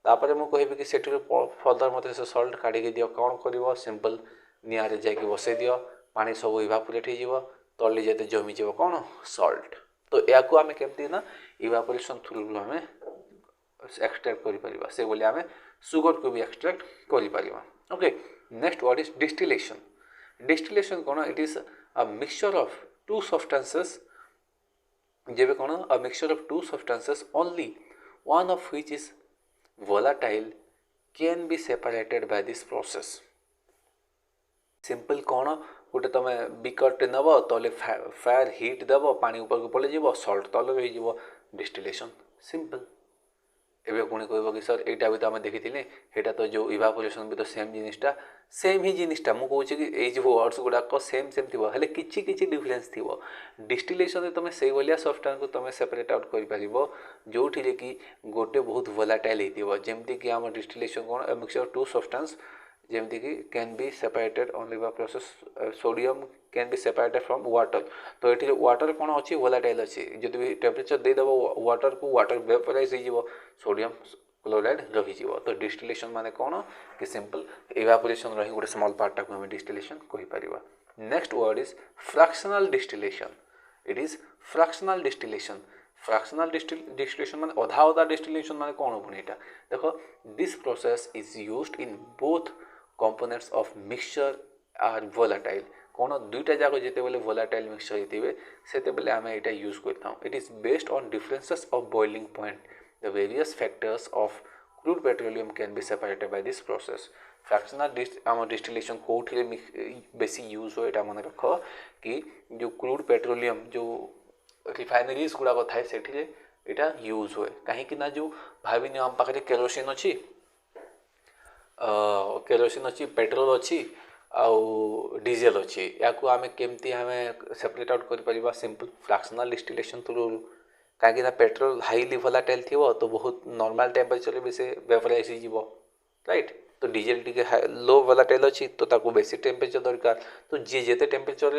तापर मुझे कहि कि फर्दर मत से सल्ट काढ़ी दियो कौन कर सिंपल निआरे जाकि बसई दियो पानी सब इवापोरेट हो तले जिते जमीज कौन सल्ट तो या आम केमती ना इवापोरेशन थ्रू आम एक्सट्रैक्ट कर से बोली आम सुगर को भी एक्सट्रैक्ट कर okay next word is distillation distillation कौन it is a mixture of two substances जेबे कौन a mixture of two substances only one of which is volatile can be separated by this process simple कौन गोटे तुम बिकटे नब तले fire hit दब पानी ऊपर को पड़े जीव सल्ट तले रही डिस्टिलेशन सिंपल एवं पुणी कह कि सर यहाँ भी तो आम देखी यहाँ तो जो इवापोरेशन भी तो सेम जिनिसटा सेम ही जिनिसटा मुझे कि ये जो वर्ड्स गुड़ाक सेम सेम थी हेल्ले किसी डिफरेन्स थी डिस्टिलेशन तुम से भाया सब्सटेंस को तुम सेपरेट आउट कर जो कि गोटे बहुत वोलाटाइल होमती कि आम डिस्टिलेशन कौन मिक्सचर टू सब्सटेंस जमती कि can be separated only by process sodium can be separated from water तो ये वाटर कौन अच्छी वोलाटाइल अच्छी जब भी टेम्परेचर देदेव वाटर को वाटर वेपराइज हो सोडियम क्लोराइड रही तो डिस्टिलेशन माने कौन कि सिंपल इवापोरेशन रही गोटे स्मॉल पार्ट को डिस्टिलेशन कहीपर next word is fractional distillation it is fractional distillation fractional distillation माने अधा अधा डिस्टिलेशन माने कौन पुणी यहाँ देखो this process is used in both components of mixture are volatile कौन दुईटा जाक जिते बेले वोलाटाइल मिक्सचर होते से बेले आम यहाँ यूज करता it is based on differences of boiling point the various factors of crude petroleum can be separated by this process fractional आम डिस्टिलेशन कौटे बेसी यूज हो यहाँ मन रख कि जो क्रूड पेट्रोलियम जो रिफाइनरीज गुड़ाक थाए से यहाँ यूज हुए कहीं जो भावी आम पाखे केरोसिन अच्छी केरोसिन अच्छी पेट्रोल अच्छी आउ डीजेल अच्छी या आम केमती आम सेपरेट आउट कर सिंपल फ्रैक्शनल डिस्टिलेशन थ्रू कहीं पेट्रोल हाईली वोलाटाइल थी तो बहुत नॉर्मल टेम्परेचर भी से वेपराइज हो राइट तो डीजेल टी लो वोलाटाइल अच्छी तो ताको बेसी टेम्परेचर दरकार तो जी जिते टेम्परेचर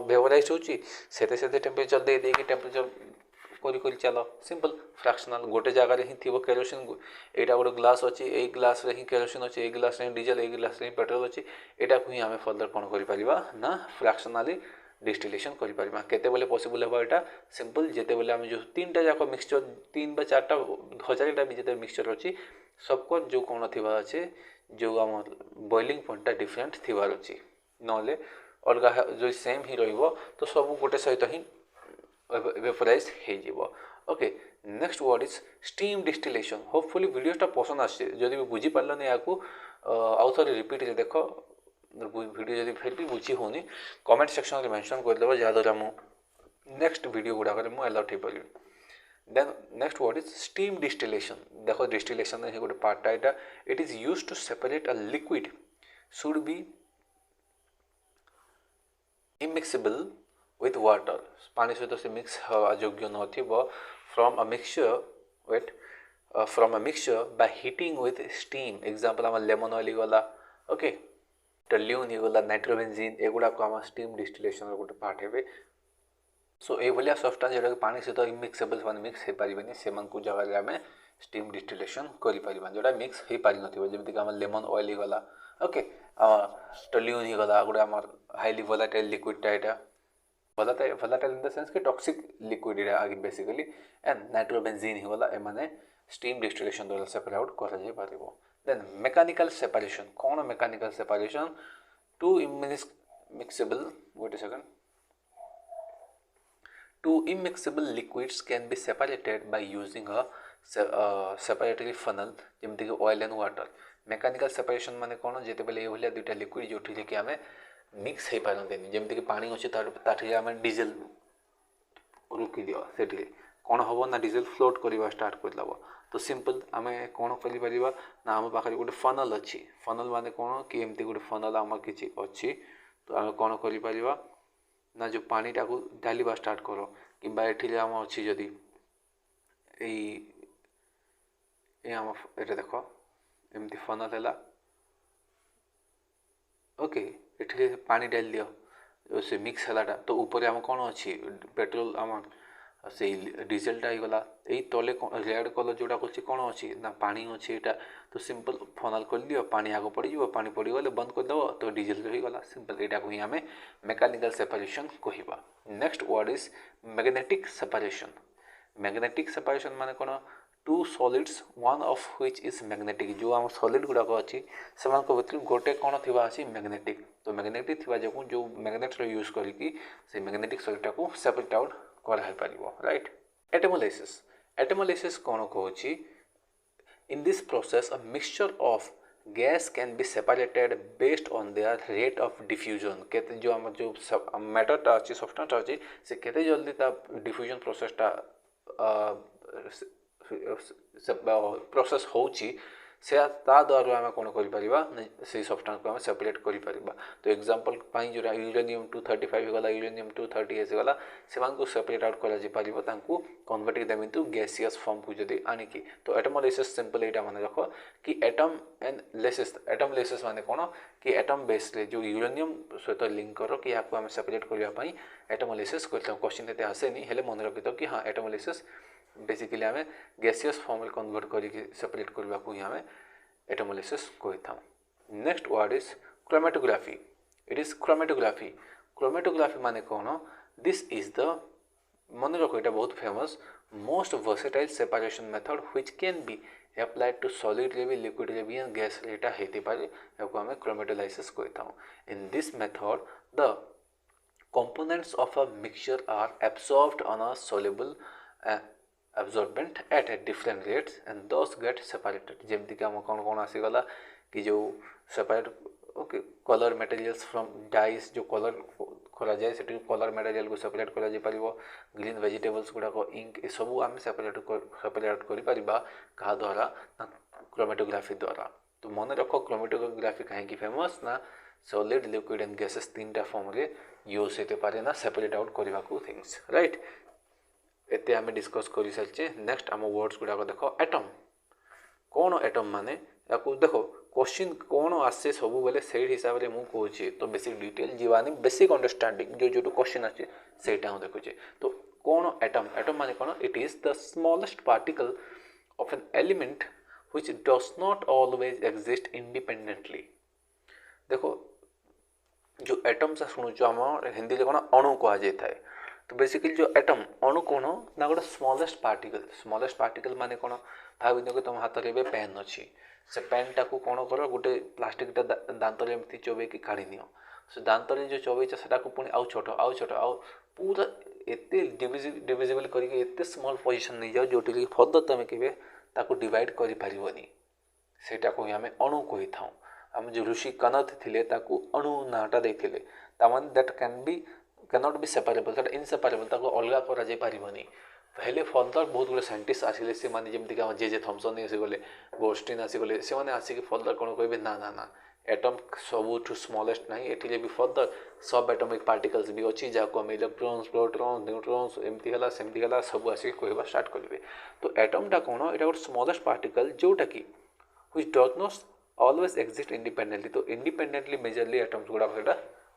वेपराइज होते टेम्परेचर दे देकी टेम्परेचर कर चल सिंपल फ्रैक्शनल गोटे जगह ही थी केरोसिन यहाँ गोटे ग्लास अच्छी यही ग्लास ही केरोसिन अच्छी यही ग्लास डीजेल यही ग्लास पेट्रोल अच्छी यहाँ को ही आम फर्दर कौन कर ना फ्रैक्शनली डिस्टिलेशन कर पॉसिबल है यहाँ सिंपल जिते बेले आम जो तीन टा जाक मिक्सचर तीन बा चार्टा हजारटा भी जिते मिक्सचर अच्छी सबको जो कौन थी अच्छे जो आम बॉइलिंग पॉइंटा डिफरेंट थी अच्छी ना अलग जो सेम ही तो सब गोटे सहित ही वेपराइज हो okay next word is steam distillation hopefully वीडियोटा पसंद आसे जदि भी बुझी पार्लनि या आउ थे रिपीट देख वीडियो जब फिर भी बुझी होनी कमेंट सेक्शन में मेंशन करदेव जहाँद्वारा मुझे नेक्स्ट वीडियो गुड़ाक मुझे अलर्ट हो पारि then next word is steam distillation देखो डिस्टिलेशन ही गोटे पार्टा यहाँ it is use to separate a liquid should be immiscible with water पानी सहित से मिक्स हवा योग्य न from a mixture wet from a mixture by heating with steam example आम लेमन ऑयल गला ओके टल्यून गला नाइट्रोबेंजीन एगुड़ाक आम स्टीम डिस्टिलेशन गोटे पार्ट हे सो ये सब्सटेंस जोटा पानी सहित इमिक्सेबल से मिक्स हो पारे से जगह आम स्टीम डिस्टिलेशन कर जोटा मिक्स हो पारि नमती आम लेमन ऑयल गला ओके टल्यून गला गोटे आम हाईली वोलाटाइल लिक्विडटा यहाँ volatile in the sense कि टॉक्सिक लिक्विड आगे बेसिकली एंड नाइट्रोबेंजीन ही गला एमाने स्टीम डिस्टिलेशन द्वारा सेपरेट आउट कर देन मेकानिकल सेपरेशन कौन mechanical separation two immiscible wet a second two immiscible liquids can be separated by using a separatory funnel जमती कि oil and water mechanical separation माने कौन जेते बेले ये भलिया दुटा liquid जोठी कि आमे मिक्स हे पारंतेनी जमती कि पानी अछि ताठी आमे डीजल रुकी दियो सेठी कौन हबो ना डीजल फ्लोट करबा स्टार्ट कर दबो तो सिंपल आमे कौन करि परिबा ना हम पाखरे गोटे फनल अछि फनल माने कौन कि एमती गोटे फनल हमर किछि अछि तो आमे कौन करि परिबा ना जो पानी टाकू डालिबा स्टार्ट करो किंबा एठी आम अच्छी जदि आम एटे देख एमती फनल है ओके एठी पानी डाल दियो से मिक्स है तो ऊपर आम कौन अच्छी पेट्रोल आम से डीजेलटा गला यही तले रेड कलर जोटा कर कौन अच्छी ना पानी अच्छी यहाँ तो सिंपल फनल कर दियो पानी आग पड़ पानी पड़गले बंद करदेव तो डीजेल रहीगला सिंपल यहाँ को ही आम मेकानिकल सेपरेशन कहवा next word is magnetic separation magnetic separation माने कौन two solids one of which is magnetic जो आम सॉलिड गुड़ाक अच्छी से गोटे कौन थी अच्छी मैग्नेटिक तो मैग्नेटिक थी जो मैग्नेट यूज करके मैग्नेटिक सॉलिड को सेपरेट आउट कराई पार राइट एटमोलाइसिस कौन कहूँ in this process a mixture of gas can be separated based on their rate of diffusion केते जो आम जो मैटरटा अच्छी सब्सटेंसटा अच्छी से केते जल्दी ता डिफ्यूजन प्रोसेसटा प्रोसेस होची से ता द्वारा आम कौन कर सब्सटेंस को आम सेपरेट कर तो एग्जांपल जो यूरेनियम 235 गला यूरेनियम 230 गला से सेपरेट आउट कर convert them into gaseous form को जदि आनिकी तो एटमोलाइसिस सिंपल यहाँ मन रख कि एटम एंड लेसिस एटमोलाइसिस माने कौन कि एटम बेस रे जो यूरेनियम सहित लिंक कर कि यहाँ आम सेपरेट करने एटमोलाइसिस कर क्वेश्चन ये आसेनी हेले मन रखी कि हाँ एटमोलाइसिस बेसिकली आम गैसियस फॉर्म कन्वर्ट करके सेपरेट करने को ही आम एटमोलाइसिस कही था next word is chromatography it is chromatography chromatography माने कौन दिस इज द मन रख यहाँ बहुत famous most versatile separation method which can be applied to solid level liquid level and gas यहाँ होती पारे या आम क्रोमेटोलाइसिस कही था in this method the components of a mixture are absorbed on a soluble absorbent at a different rates and those get separated जमती कि आम कौन कौन आसीगला कि जो separate okay colour materials from dice जो कलर करा जाए से कलर मटेरियल को सेपरेट करा जाय परिबो ग्रीन वेजिटेबल्स गुडा को इंक ए सब आम सेपरेट करि परिबा का द्वारा क्रोमेटोग्राफी द्वारा तो मन रख क्रोमेटोग्राफी कहीं फेमस ना सॉलिड लिक्विड एंड गैसेस तीन फॉर्म रे यूज होते पारे ना सेपरेट आउट करने को थिंग्स राइट एते आम डिस्कस कर सारी नेक्स्ट आम वर्ड्स गुड़ाक देख एटम कौन एटम माने या देख क्वेश्चन कौन आसे सब बेले से हिसाब से मुझे कहूँ तो basic detail Jiwani basic understanding जो क्वेश्चन आसे से देखुचे तो कौन एटम एटम माने कौन it is the smallest particle of an element which does not always exist independently देखो जो एटम से शुणुच आम हिंदी में कौन अणु कह जाए तो बेसिकली जो एटम अणु कौन ना गोटे स्मॉलेस्ट पार्टिकल माने कौन भाव कि तुम हाथ में पेन अच्छी से पेन टाक कौन कर गोटे प्लास्टिक दांत एमती चोबेक काढ़ी नि से दांत जो चोबेच से पुणी आउ छोट आउ पूरा एत डिविजिबल करते स्मॉल पोजिशन नहीं जाओ जो फर्दर तुम के डिवाइड कर सेटा को ही आम अणु कही था आम जो ऋषि कनत थे अणु नाटा देते that cannot be separable that inseparable अलग कर हेले फर्दर बहुत गुड़े साइंटिस्ट आसिले से माने जमती कि जे थॉमसन आसीगले गोस्टिन आसीगले से माने आसिक फर्दर कौन कहे ना ना ना एटम सबुठ स्मॉलेस्ट ना ये भी फर्दर सब एटॉमिक पार्टिकल्स भी अच्छी जहाँ आम इलेक्ट्रॉन्स प्रोटॉन्स न्यूट्रॉन्स एमती है सेमती है सब आसिक कहवा स्टार्ट करेंगे तो एटमटा कौन यहाँ गोटे स्मॉलेस्ट पार्टिकल जोटा कि which does not always exist independently तो इंडिपेंडेंटली मेजरली एटम्स गुड़ा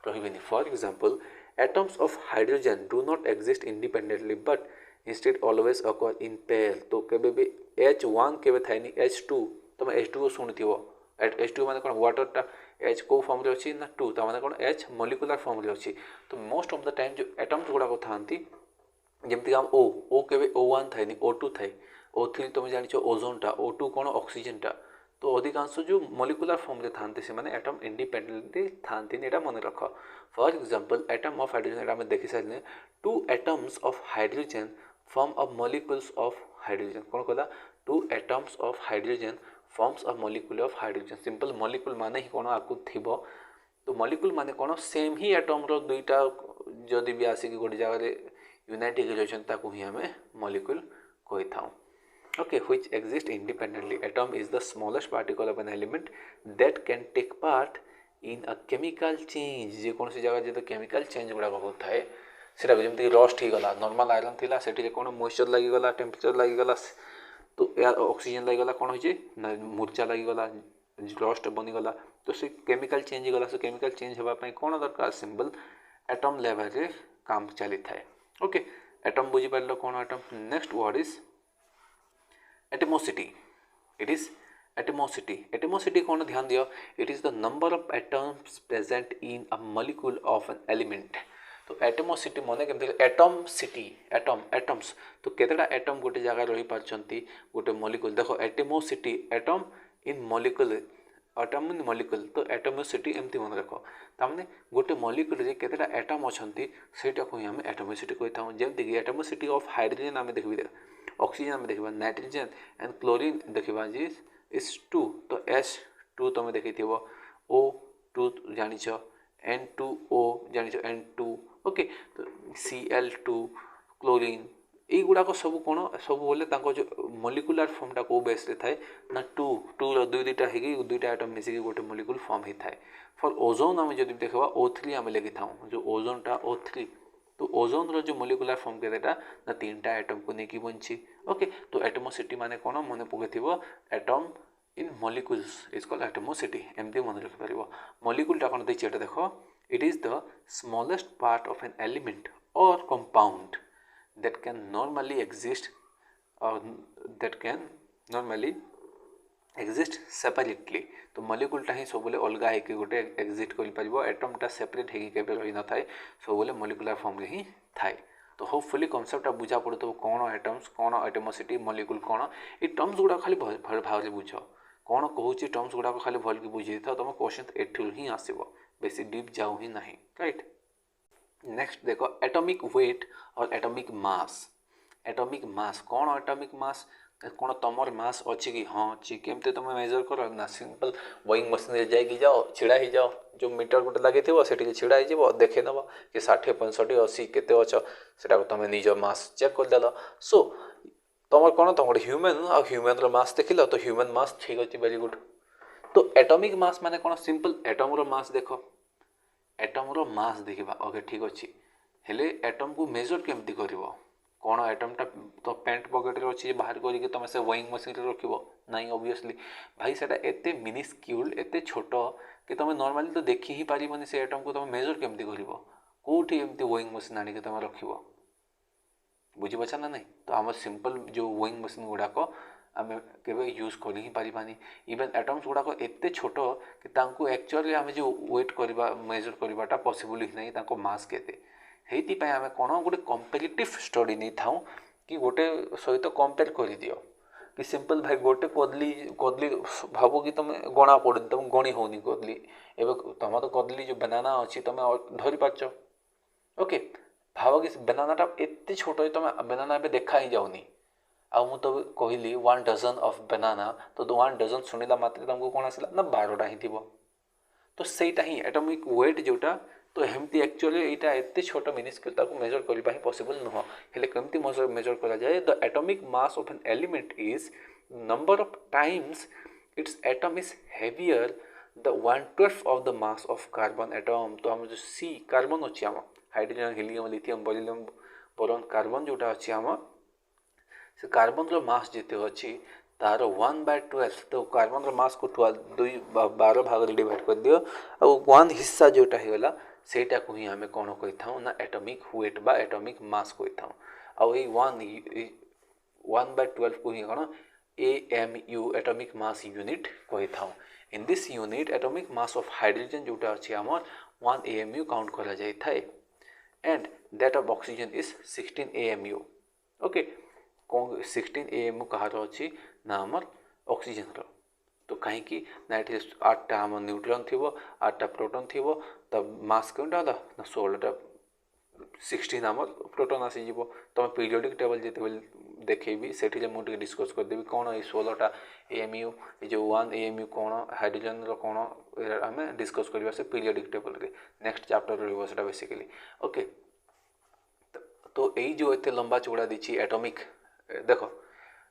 रही for example atoms of hydrogen do not exist independently but instead always occur in pair तो केबे भी H1 केबे थाइनी H2 तुम H2 को शुणुथिबो H2 माने कोन वाटरटा H को फॉर्म रे अछि ना 2 ता माने कोन H मॉलिक्यूलर फॉर्म रे अछि तो मोस्ट ऑफ द टाइम जो एटम्स गुडा को थांती जेमति हम O केबे O1 थाइनी O2 थाइ O3 तुम जानिछो ओजोन टा O2 कोन ऑक्सीजन टा तो अधिकांश जो मॉलिक्यूलर फॉर्म रे थांती से माने एटम इंडिपेंडेंटली थांती एटा मन रख for example atom of hydrogen एटा हम देखि सारने two atoms of hydrogen form a molecules of hydrogen कोन कहला two atoms of hydrogen forms a molecule of hydrogen simple molecule माने ही कोन आकु थिबो तो मॉलिक्यूल माने कोन सेम ही एटम रो दुईटा जदि भी आसी कि गोटे जगह रे यूनाइट हो जाउछन ताकू ही हमें मॉलिक्यूल कहि थाउ okay which exist independently atom is the smallest particle of an element that can take part in a chemical change जे कौन सी जगह जे तो chemical change गुड़ा होता है सेटा जेमती रस्ट ही गला नॉर्मल आयरन थिला सेठी जे कोन मॉइस्चर लागि गला टेम्परेचर लागि गला तो ऑक्सीजन लागि गला कोन होई जे मूर्छा लागि गला रस्ट बनी गला तो से केमिकल चेंज गला से केमिकल चेंज हेबा पई कोन दरकार सिंबल एटम लेवल रे काम चली थाए ओके एटम बुझी पारलो कोन atom next word is atomicity it is atomicity कौन ध्यान दियो it is the number of atoms present in a molecule of an element तो एटमोसिटी माने केमते एटम्स तो केतेटा एटम गोटे जगह रही पारछंती गोटे मॉलिक्यूल देखो एटमोसिटी एटम इन मॉलिक्यूल तो एटमोसिटी एमती मन रखो तामने गोटे मॉलिक्यूल रे केतेटा एटम अछंती सेटा को हम एटमोसिटी कहता हूं जेमते कि एटमोसिटी ऑफ हाइड्रोजन आमे देखबी ऑक्सीजन आमे देखबा नाइट्रोजन एंड क्लोरीन देखबा जे इज 2 तो S2 तमे देखिथिबो O2 जानिछ N2O जानिछ N2 ओके तो Cl2 क्लोरीन ए गुडा को सब कोन सब बोले ताको जो मॉलिक्यूलर फॉर्म ता को बेस रे थाए ना 2 रो दुईटा हेगी दुईटा एटम मिसी के गोटे मॉलिक्यूल फॉर्म हे थाए फॉर ओजोन आमे जदि देखबा O3 आमे लेखि थाउ जो ओजोन ता O3 तो ओजोन रो जो मॉलिक्यूलर फॉर्म केतेटा ना तीनटा एटम को नेकी बनछि ओके तो एटमोसिटी माने कोन मने पकेथिबो atom in molecules is called atomicity एमती मन रख परिबो मॉलिक्यूल ता कोन दैछि एटा देखो it is the smallest part of an element और compound that can normally exist or that can normally exist separately तो मॉलिक्यूल टा ही सब बोले अलगा है कि गोटे एग्जिस्ट कर परिबो एटम टा सेपरेट है कि केबे रही न थाए सब बोले मॉलिक्यूलर फॉर्म रे ही थाए तो होपफुली कांसेप्ट बुझा पड़तो कोन एटम्स कोन एटमोसिटी मॉलिक्यूल कोन ए टर्म्स गुडा खाली भल भाव बुझ कोन कहूची टर्म्स गुडा खाली भल कि बुझी था तुम क्वेश्चन एठु ही आसीबो बेसी डीप जाऊ ही नहीं राइट नेक्स्ट देखो एटॉमिक वेट और एटॉमिक मास कौन एटॉमिक मास कौन तुमर मास अच्छी कि हाँ अच्छी केमते तुम मेजर कर ना सिंपल वेइंग मशीन रे जाई जाओ छिड़ा ही जाओ जो मीटर गोटे लगे से छिड़ा ही जाओ देखे नब कि 60 65 80 केते अच्छ सेटा तुम निज मास चेक कर देल सो तुम कौन तुम ह्यूमन आ ह्यूमन रो मास देखिल तो ह्यूमन मास ठीक अच्छे वेरी गुड तो एटॉमिक मास माने कौन सिंपल एटम रो मास देखो एटम रो मास देखा ओके ठीक अच्छे हेले एटम को मेजर केमती कर कौन एटमटा तो पैंट पकेट रे अच्छी बाहर करके तुम से वेइंग मशीन रे रखिबो नहीं ऑब्वियसली भाई सेटा एते मिनिस्क्यूल एते छोट कि तुम नॉर्मली तो देखि ही पारिबनी से एटम को तुम मेजर केमती कर कोठी एमती वेइंग मशीन आनी के तुम रखिबो बुझी पछा ना नहीं तो आम सिंपल जो वेइंग मशीन गुड़ाक आम के यूज कर ही पारिबानी इवन एटम्स गुड़ाक एते छोट कि तांको एक्चुअली आम जो वेट करबा मेजर करबाटा पॉसिबल ही नहीं तांको मास केते हेती पय आम कोन गोटे कंपैरेटिव स्टडी नहीं थाउ कि गोटे सहित कंपेयर कर दियो कि सिंपल भाई गोटे कदली भाव कि तुम गणा पड़ तुम गणी होनी कदली एवं तुम तो कदली जो बनाना अच्छी तुम धरी पार्च ओके भाव कि बनानाटा एते छोट तुम बनाना ए देखा ही जाऊनी आ मु तो कहली 1 डजन ऑफ बनाना तो 1 डजन शुणिला मात्र तुमको कौन आसला ना 12टा ही थी तो सहीटा ही एटॉमिक वेट जोटा तो एमती एक्चुअली यहाँ एत छोट मिनिस्क्यूल ताको मेजर करबा ही पॉसिबल नुह हेले केमती मेजर करा जाए the atomic mass of an element is number of times it's atom is heavier the 1/12 of the mass of carbon atom तो हम जो सी कार्बन अच्छी आम hydrogen helium lithium beryllium boron carbon जोटा अच्छी आम से कार्बन रो मास जिते अच्छी तार 1/12 तो कार्बन रो मास को 12 भाग डिवाइड कर दियो आ 1 हिस्सा जोटा होगा सेटा को ही आम कौन कही था ना एटॉमिक वेट बा एटॉमिक मास कही था आ 1/12 को ही कौन AMU एटॉमिक मास यूनिट कही था in this unit atomic mass of hydrogen जोटा अच्छी आम 1 AMU काउंट करा जाए था and that of oxygen is 16 AMU okay 16 AMU कहार अच्छी ना आमर ऑक्सीजन रो तो कहीं ना ये 8टा आम न्यूट्रॉन थी 8टा प्रोटॉन थी तो मास केउंटा होला ना 16टा 16 आम प्रोटॉन आसीज तुम पीरियोडिक टेबल जिते देखेबी से मुझे डिस्कस करदेवी कौन ये 16टा एएमयू ये जो 1 एएमयू कौन हाइड्रोजन कौन आम डिस्कस करवा से पीरियोडिक टेबल रे नेक्स्ट चैप्टर रहा बेसिकली ओके। तो यही जो इतने लंबा चौड़ा दी एटॉमिक देखो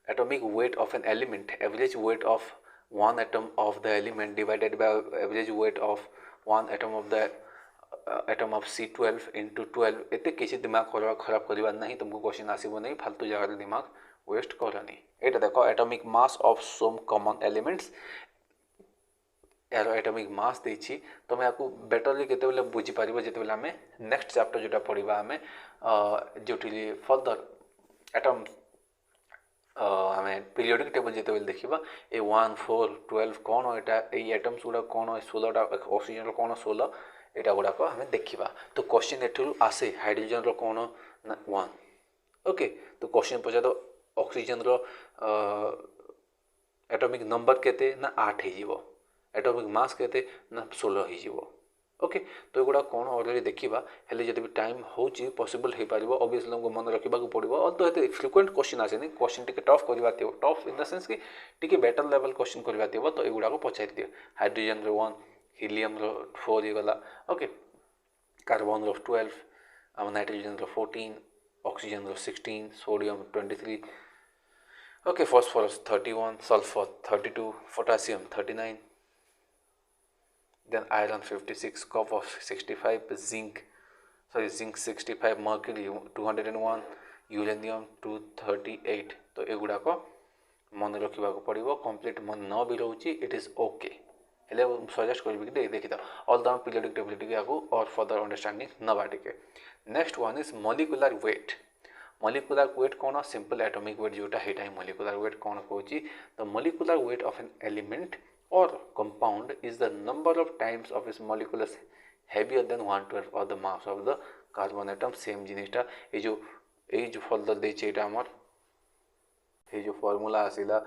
atomic weight of an element average weight of one atom of the element divided by average weight of one atom of the atom of C12 into 12 एते किसी दिमाग खराब करवा नहीं तुमको क्वेश्चन आसब नहीं फालतू जगह दिमाग वेस्ट करनी। ये देखो atomic mass of some common elements यार एटॉमिक मास देछि तुम आपको बेटरली केते बुझी पारिबो जेते आम नेक्स्ट चैप्टर जोटा पढ़ा आम जोटी फर्दर एटम आम पीरियोडिक टेबल जिते देखा ये 1 4 12 कौन यहाँ एटम्स गुड़ा कौन 16टा ऑक्सीजन कौन 16 यहाँ गुड़ाक आम देखा। तो क्वेश्चन एठू आसे हाइड्रोजन कौन ना 1 ओके। तो क्वेश्चन पचार ऑक्सीजन एटॉमिक नंबर केते ना 8 हो एटॉमिक मास केते ना 16 हो ओके। तो ये गुड़ा कौन ऑलरेडी देखा हेल्ले जब भी टाइम हो पॉसिबल हो पार ऑब्वियसली तुमको मन रखा पड़ो तो ये frequent question आसेनि question T tough करवा टफ इन द सेंस कि टी बेटर लेवल क्वेश्चन करवा तो युवा को पचारि दियो हाइड्रोजन 1 हीलियम 4 ये गला ओके कार्बन 12 आम nitrogen 14 oxygen 16 sodium 23 okay phosphorus 31 sulphur 32 potassium 39 then iron 56 copper 65 zinc 65 mercury 201 uranium 238 तो एगुड़ाक मन रखा पड़ो कंप्लीट मन न भी रोचे इट इज ओके हेले सजेस्ट करी कि देखी था ऑल द पीरियोडिक टेबल और फर्दर अंडरस्टैंडिंग नवा टिके। Next one is molecular weight कौन सिंपल एटॉमिक वेट जोटा है मॉलिक्यूलर वेट कौन कहूँ the molecular weight of an element or compound is the number of times of its molecules heavier than 1/12 or the mass of the carbon atom same जिनिसटा ये जो further देछि एटा हमर ये जो फॉर्मूला आसिला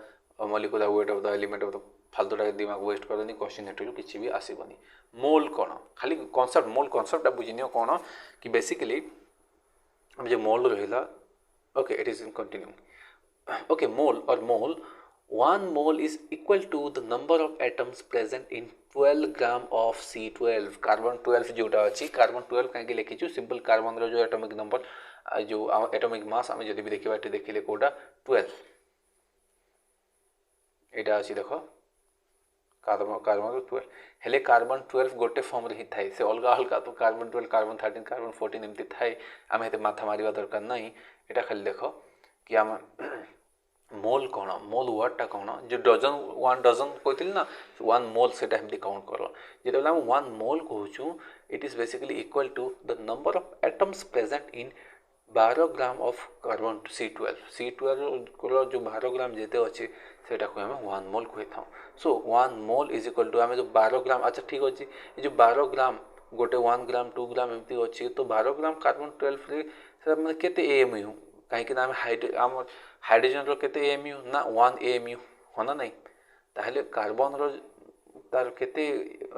molecular weight of the element of the फालतूटा दिमाग वेस्ट करनी क्वेश्चन एटू किसी भी आसबनी। मोल कौन खाली कॉन्सेप्ट मोल कॉन्सेप्टा बुझिनियो कौन कि बेसिकली जो मोल रहा okay it is in continue okay mole और mole 1 mole is equal to the number of atoms present in 12 gram of C12 carbon 12 जोटा अच्छी कार्बन 12 कहीं लिखी सिंपल कार्बन जो एटॉमिक नंबर जो एटॉमिक मास आम जब भी देखा देखिले कोटा 12 यहाँ अच्छी देख कार्बन 12 हेले कार्बन 12 गोटे फॉर्म ही थाए से अलग अलग तो कार्बन 12 कार्बन 13 कार्बन 14 एमती थाए आम ये माथा मारिबा दरकार नहीं यहाँ खाली देख कि आम मोल कौन मोल वर्डटा कौन जो डजन 1 डजन कहती ना 1 मोल से काउंट कर जो 1 मोल कहूँ it is basically equal to the number of atoms present in 12 gram of carbon C12 जो 12 ग्राम जिते अच्छे से आम 1 मोल कही था। सो 1 मोल इज इक्वल टू आम जो 12 ग्राम अच्छा ठीक अच्छे ये जो 12 ग्राम गोटे 1 ग्राम 2 ग्राम एमती अच्छी तो 12 ग्राम कार्बन 12 मैंने केते AMU कहीं आम हाइड्रोजन केते AMU ना 1 AMU हो ना नहीं ताहले कार्बन तार केते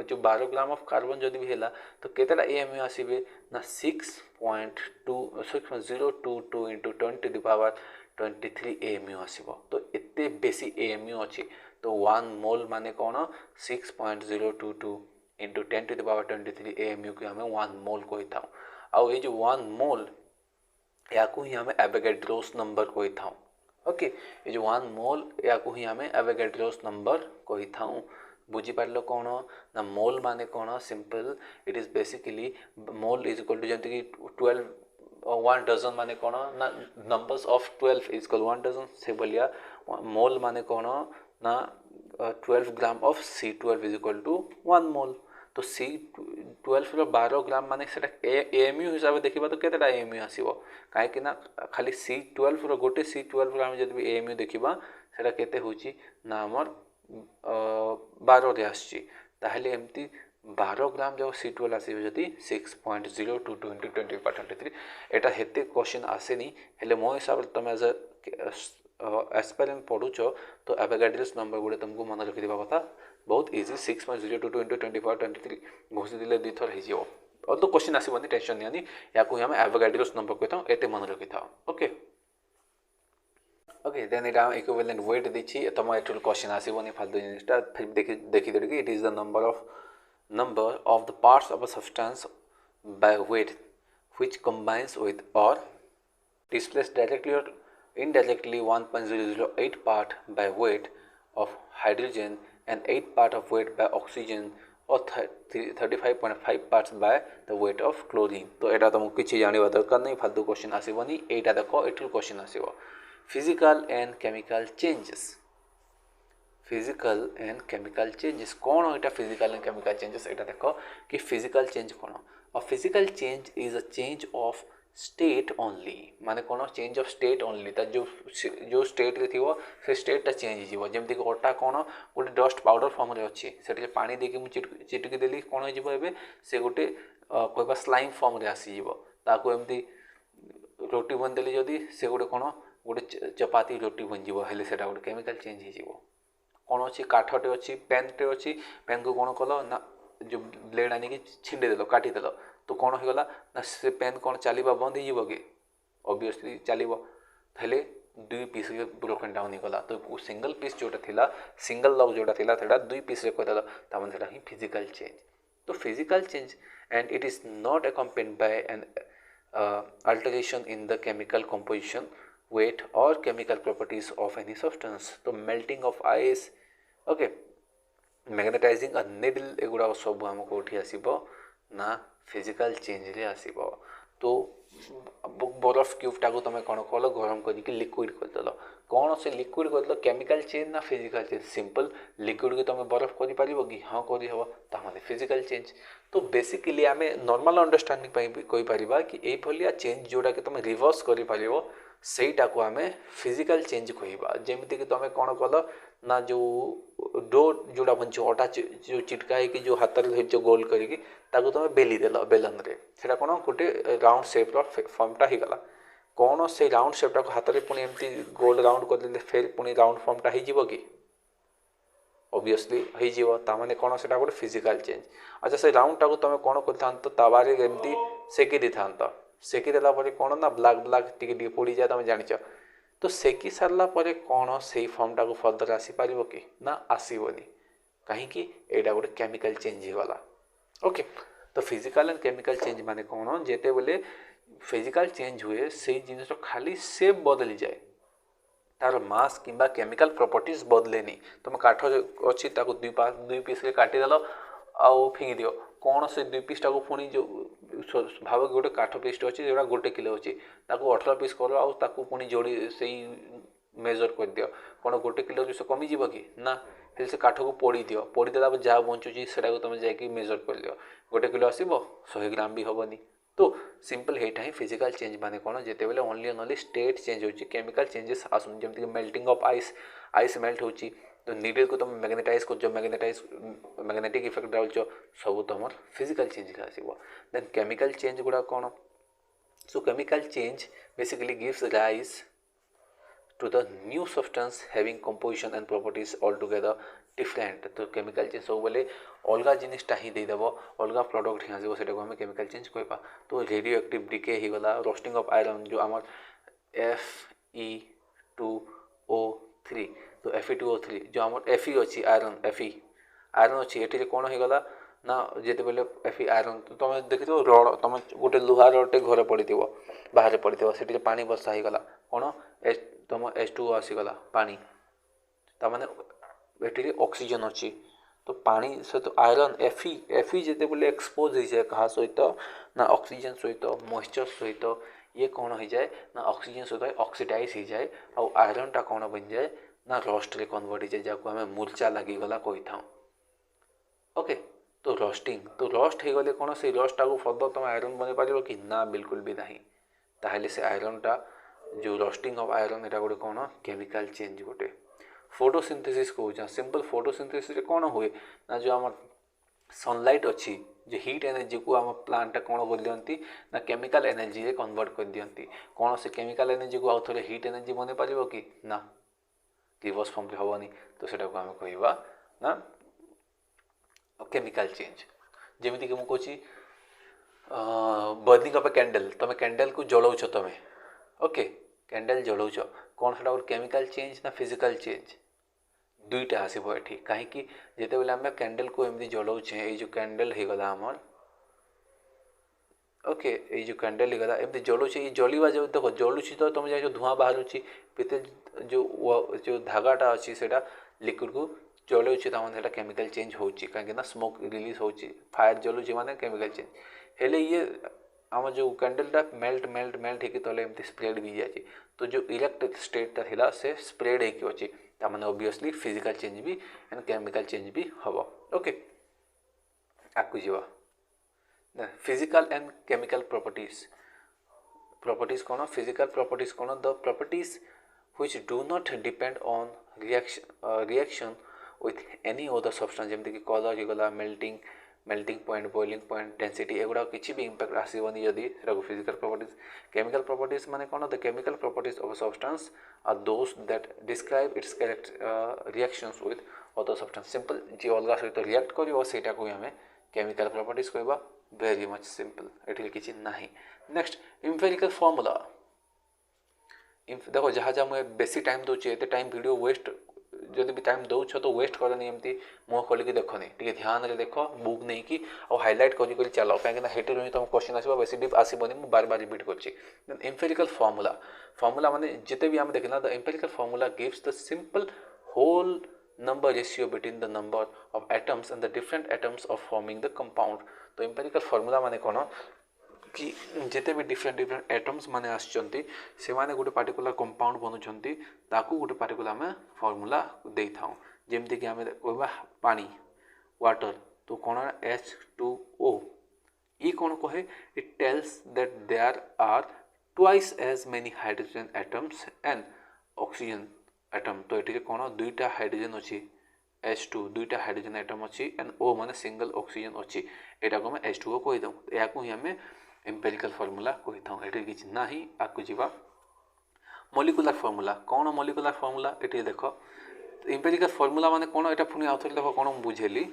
जो 12 ग्राम ऑफ कार्बन जदि भी है तो केतेटा AMU आसबे ना 6.022 into 10 to the power 23 AMU आसब तो एते बेसी AMU अच्छी तो 1 मोल माने कौन 6.022 into 10 to the power 23 AMU को आम 1 मोल कही था। आउ ये जो 1 मोल या ही आम एवोगैड्रोस नंबर कही था ओके ये जो 1 मोल या ही आम एवोगैड्रोस नंबर कही था बुझीपार कौन ना मोल माने कौन simple it is basically mole is equal to जमी 12 1 डजन माने कौन ना numbers of 12 is equal 1 dozen से बोलिया मोल माने कौन ना 12 gram of C12 is equal to 1 mole तो C12 12 ग्राम माने AMU हिसाब से देखा तो केतेटा AMU आसो कहीं खाली C12 गोटे C12 आम जब AMU देखा से केते होची ना आमर 12 रे आसची ताहले एमती 12 ग्राम जो C12 आसो जदि 6.022 इंटू 20 23 एटा हेते क्वेश्चन आसेनी हेले मो हिसाब से तुम एज एस्पायरेंट पढ़ुच तो एवोगाड्रोस नंबर गुड़े तुमको मन रखिदेवा कथा बहुत इजी 6.022 इंटू 24 23 घोषी देले दुई थर हो और तो क्वेश्चन आसबनी टेंशन नहीं या आम एवोगाड्रोस नंबर कही एटे मन रखि था ओके ओके देन इटा इक्विवेलेंट वेट देछि तुम एट क्वेश्चन आसबनी फालतू जिनिसटा फिर देखी कि it is the number of the parts of a substance by weight which combines with or displays directly or indirectly 1.008 part by weight of hydrogen and 8 part of weight by oxygen or 35.5 parts by the weight of chlorine. तो एटा तुमको किसी जानिबा दरकार नहीं फालतू question आसीबनी एटा देखो एटू क्वेश्चन आसीबो physical and chemical changes physical and chemical changes कौन एटा फिजिकल एंड केमिकल चेंजेस एटा देखो कि फिजिकल चेंज कौन और physical change is a change of state only माने कौन चेंज ऑफ स्टेट ओनली ता जो स्टेट रे थिवो से स्टेट ता चेंज हिजिवो जेमति कि अटा कौन गोटे डस्ट पाउडर फॉर्म रे अछि सेठी पानी देके मु चिटकी देली कौन हिजिवो एबे से गोटे कहबा स्लाइम फॉर्म रे आसी जिवो ताको एमति रोटी बन देली जदी से गोटे कौन गोटे चपाती रोटी बन जिवो हेले सेटा गोटे केमिकल चेंज हिजिवो कौन अच्छी काठटे अच्छी पेनटे अच्छी पेन को कौन कल ना जो ब्लेड आनिक छिंडेदेल काटिदेल तो कौन होगा ना से पेन कौन चलवा बंद हो कि ऑब्वियसली चलो हेले दुई पीस ब्रोकन डाउन होगा तो सिंगल पीस जोटा थिला सिंगल लॉक जोटा थिला सेटा दुई पीस रे करदेल तामान सेटा ही फिजिकल चेंज तो physical change and it is not accompanied by an alteration in the chemical composition weight or chemical properties of any substance तो melting of ice okay magnetising a needle एगुड़ा सब आमको उठी आसीबो ना फिजिकल चेंज रे आसीबो तो बरफ क्यूबटा को तुम कौन कल गरम करके लिक्विड करदेल कौन से लिक्विड करदेल केमिकल चेंज ना फिजिकल चेंज सिंपल लिक्विड को तुम बरफ कर कि हाँ करहब ताने फिजिकल चेंज तो बेसिकली आम नॉर्मल अंडरस्टैंडिंग कहीपर कि ये चेंज जोड़ा कि तुम रिवर्स कर सेटा को आम फिजिकल चेंज कहवा जमीती कि तुम कौन कल ना जो डो जोड़ा बन अटा जो चिटका है जो हाथ में धर गोल करके तुम बेलीदेल बेलन रे से कौन गोटे राउंड सेप्र फर्मटा होगला कौन से राउंड सेप्टा को हाथ में पुणी एमती गोल राउंड करदे फिर पुणी राउंड फर्मटा हो कि ऑब्वियसली होने कौन से गोटे फिजिकल चेंज अच्छा से राउंडटा को तुम कौन कर तावारे एमती सेकी दी था सेकी देला कौन ना ब्लैक ब्लैक टी पोड़ी जाए तुम जाच तो सेकी सारा कौन से फर्मटा को फर्दर आसीपर कि ना आसबनी कहीं एटा गोटे केमिकल चेंज होगला ओके तो फिजिकल एंड केमिकल चेंज माने कौन जेते बेले फिजिकल चेंज हुए से जिनिस खाली शेप बदली जाए तार मास किंबा केमिकल प्रॉपर्टीज बदलेनी तुम काठ अच्छी दुई पीस काटिदेल आउ फिंगी दियो कौन से दुई पीसटा को पुणी जो भाव गोटे काठ पीसटे अच्छे जोड़ा गोटे किलो अच्छी 18 पीस कर आउ पुणी जोड़ी से मेजर कर दियो कौन गोटे किलो से कमिज कि ना फिर से काठ को पोड़ी दियो पोड़ी देला जहाँ बचुची से तुम जाकि मेजर कर दियो गोटे किलो आसब 100 ग्राम भी हेनी तो सिंपल हेटा ही फिजिकल चेंज माने कौन जिते बेले ओनली ओनली स्टेट चेंज होची केमिकल चेंजेस आसुन जमती मेल्टिंग ऑफ आइस मेल्ट होची तो नीडल को तुम मैग्नेटाइज कर मैग्नेटिक इफेक्ट डाल सब तुम फिजिकल चेंज आसो देन केमिकल चेंज गुड़ा कौन so chemical change basically gives rise to the new substance having composition and properties all together different तो केमिकल चेंज सब बेले अलग जिनिसटा ही देदेव अलग प्रडक्ट ही आसो से आम केमिकल चेंज कहवा तो रेडियो एक्टिव डिके हो गला रोस्टिंग ऑफ आयरन जो आम Fe2O3 तो Fe2O3 जो आम Fe अच्छी आयरन आयरन अच्छी ये कौन होगला ना जिते बेले Fe आयरन तुम देखी रड तुम गोटे लुहा रडे घर पड़ी बाहर पड़ी से पानी बसा होगला कौन तुम H2O आसीगला पानी ताने ये ऑक्सीजन अच्छी तो पानी सहित आयरन Fe जिते बेले एक्सपोज हो जाए क्या सहित ना ऑक्सीजन सहित मॉइस्चर सहित ये कौन हो जाए ना ऑक्सीजन सहित ऑक्सीडाइज हो जाए और आयरन टा कौन बन जाए ना रस्ट रे कन्वर्ट हो जाए जहाँ आम मूर्छा लगिगला कही था ओके तो रस्ट हो गले कौन से रस्टा को फर्दर तुम आयरन बन पार कि ना बिल्कुल भी नहीं ताहले से आयरन टा जो रस्टिंग ऑफ आयरन एटा गोटे कौन केमिकल चेंज गोटे फोटोसिंथेसिस कहूँ सिंपल फोटोसिंथेसिस कौन हुए ना जो आम सनलाइट अच्छी जो हीट एनर्जी को आम प्लांट कौन कर दियंती ना केमिकल एनर्जी रे कन्वर्ट कर दियंती कौन से केमिकल एनर्जी को आउ थे हीट एनर्जी बन पार कि ना रिवर्स फॉर्म हेनी तो सेटा को आम कहवा ना केमिकल चेंज जमीक मुझे बर्निंग अफ ए कैंडल तुम कैंडल को जलाऊच तुम ओके कैंडल जलाऊच कौन से केमिकल चेंज ना फिजिकल चेंज दुईटा आसब ये कहीं जिते बेले आम कैंडल को एमती जलाऊे ये जो कैंडल हो गला आमर ओके ये जो कैंडल हो गला एमती जलाऊे ये जलिवा जो देख जलुची तो तुम जो धुआं बाहर जो धागाटा अच्छी से लिक्विड को जलाऊे तमाम केमिकल चेंज हो कहीं स्मोक रिलीज हो फायर जलुची माने केमिकल चेंज हेले ये आम जो कैंडलटा मेल्ट मेल्ट मेल्ट होकर तले एमती स्प्रेड भी जाए तो जो इलेक्ट्रिक स्टेटा था से स्प्रेड हो अच्छी ताने ऑब्वियसली फिजिकल चेंज भी एंड केमिकल चेंज भी हम ओके आकु जीवा फिजिकल एंड केमिकल प्रॉपर्टीज कौन फिजिकल प्रॉपर्टीज कौन the properties which do not depend on reaction with any other substance जमती कि कलर होगा melting point boiling point density एगुड़ा किसी भी इम्पैक्ट आसबनी जदि फिजिकल प्रॉपर्टीज केमिकल प्रॉपर्टीज माने कौन the chemical properties of substance are those that describe its reactions with other substance simple जी अलग सहित रिएक्ट कर सेटा को आम केमिकल प्रॉपर्टीज कहवा वेरी मच सिंपल ये किसी ना नेक्स्ट एम्पिरिकल फॉर्मूला देखो जहाँ जहाँ मुझे बेसी टाइम दूचे ये टाइम वीडियो वेस्ट जब भी टाइम दौच तो वेस्ट करनी एमती मुँह खोलिक देखनी टे ध्यान से देख बुक नहीं कि हाइलाइट कर चल कहीं तुम क्वेश्चन आसो बेसी डीप आसबनी मुझे बार बार रिपीट कर एम्पिरिकल फॉर्मूला माने जिते भी आम देखना the empirical formula gives the simple whole number ratio between the number of atoms and the different atoms of forming the compound तो एम्पिरिकल फॉर्मूला माने कौन कि जिते भी डिफरेंट एटम्स माने आसचंती से माने गोटे पार्टिकुलर कंपाउंड बनुचंती ताकू गोटे पार्टिकुलर आम फॉर्मूला दे था जमती कि आम कहवा पानी वाटर तो कौन H2O ये कौन कहे it tells that there are twice as many hydrogen atoms and oxygen atom तो ये कौन दुईटा हाइड्रोजन अच्छी H2 दुईटा हाइड्रोजन एटम अच्छी एंड O माने सिंगल ऑक्सीजन अच्छी यहाँ को आम H2O कहीदे या ही आम एम्पिरिकल फॉर्मूला कही था ये किसी ना आकु जीवा मॉलिक्यूलर फॉर्मूला कौन मॉलिक्यूलर फॉर्मूला ये देख एम्पिरिकल फॉर्मूला माने कौन यहाँ पुणी आउे देख कौन बुझेली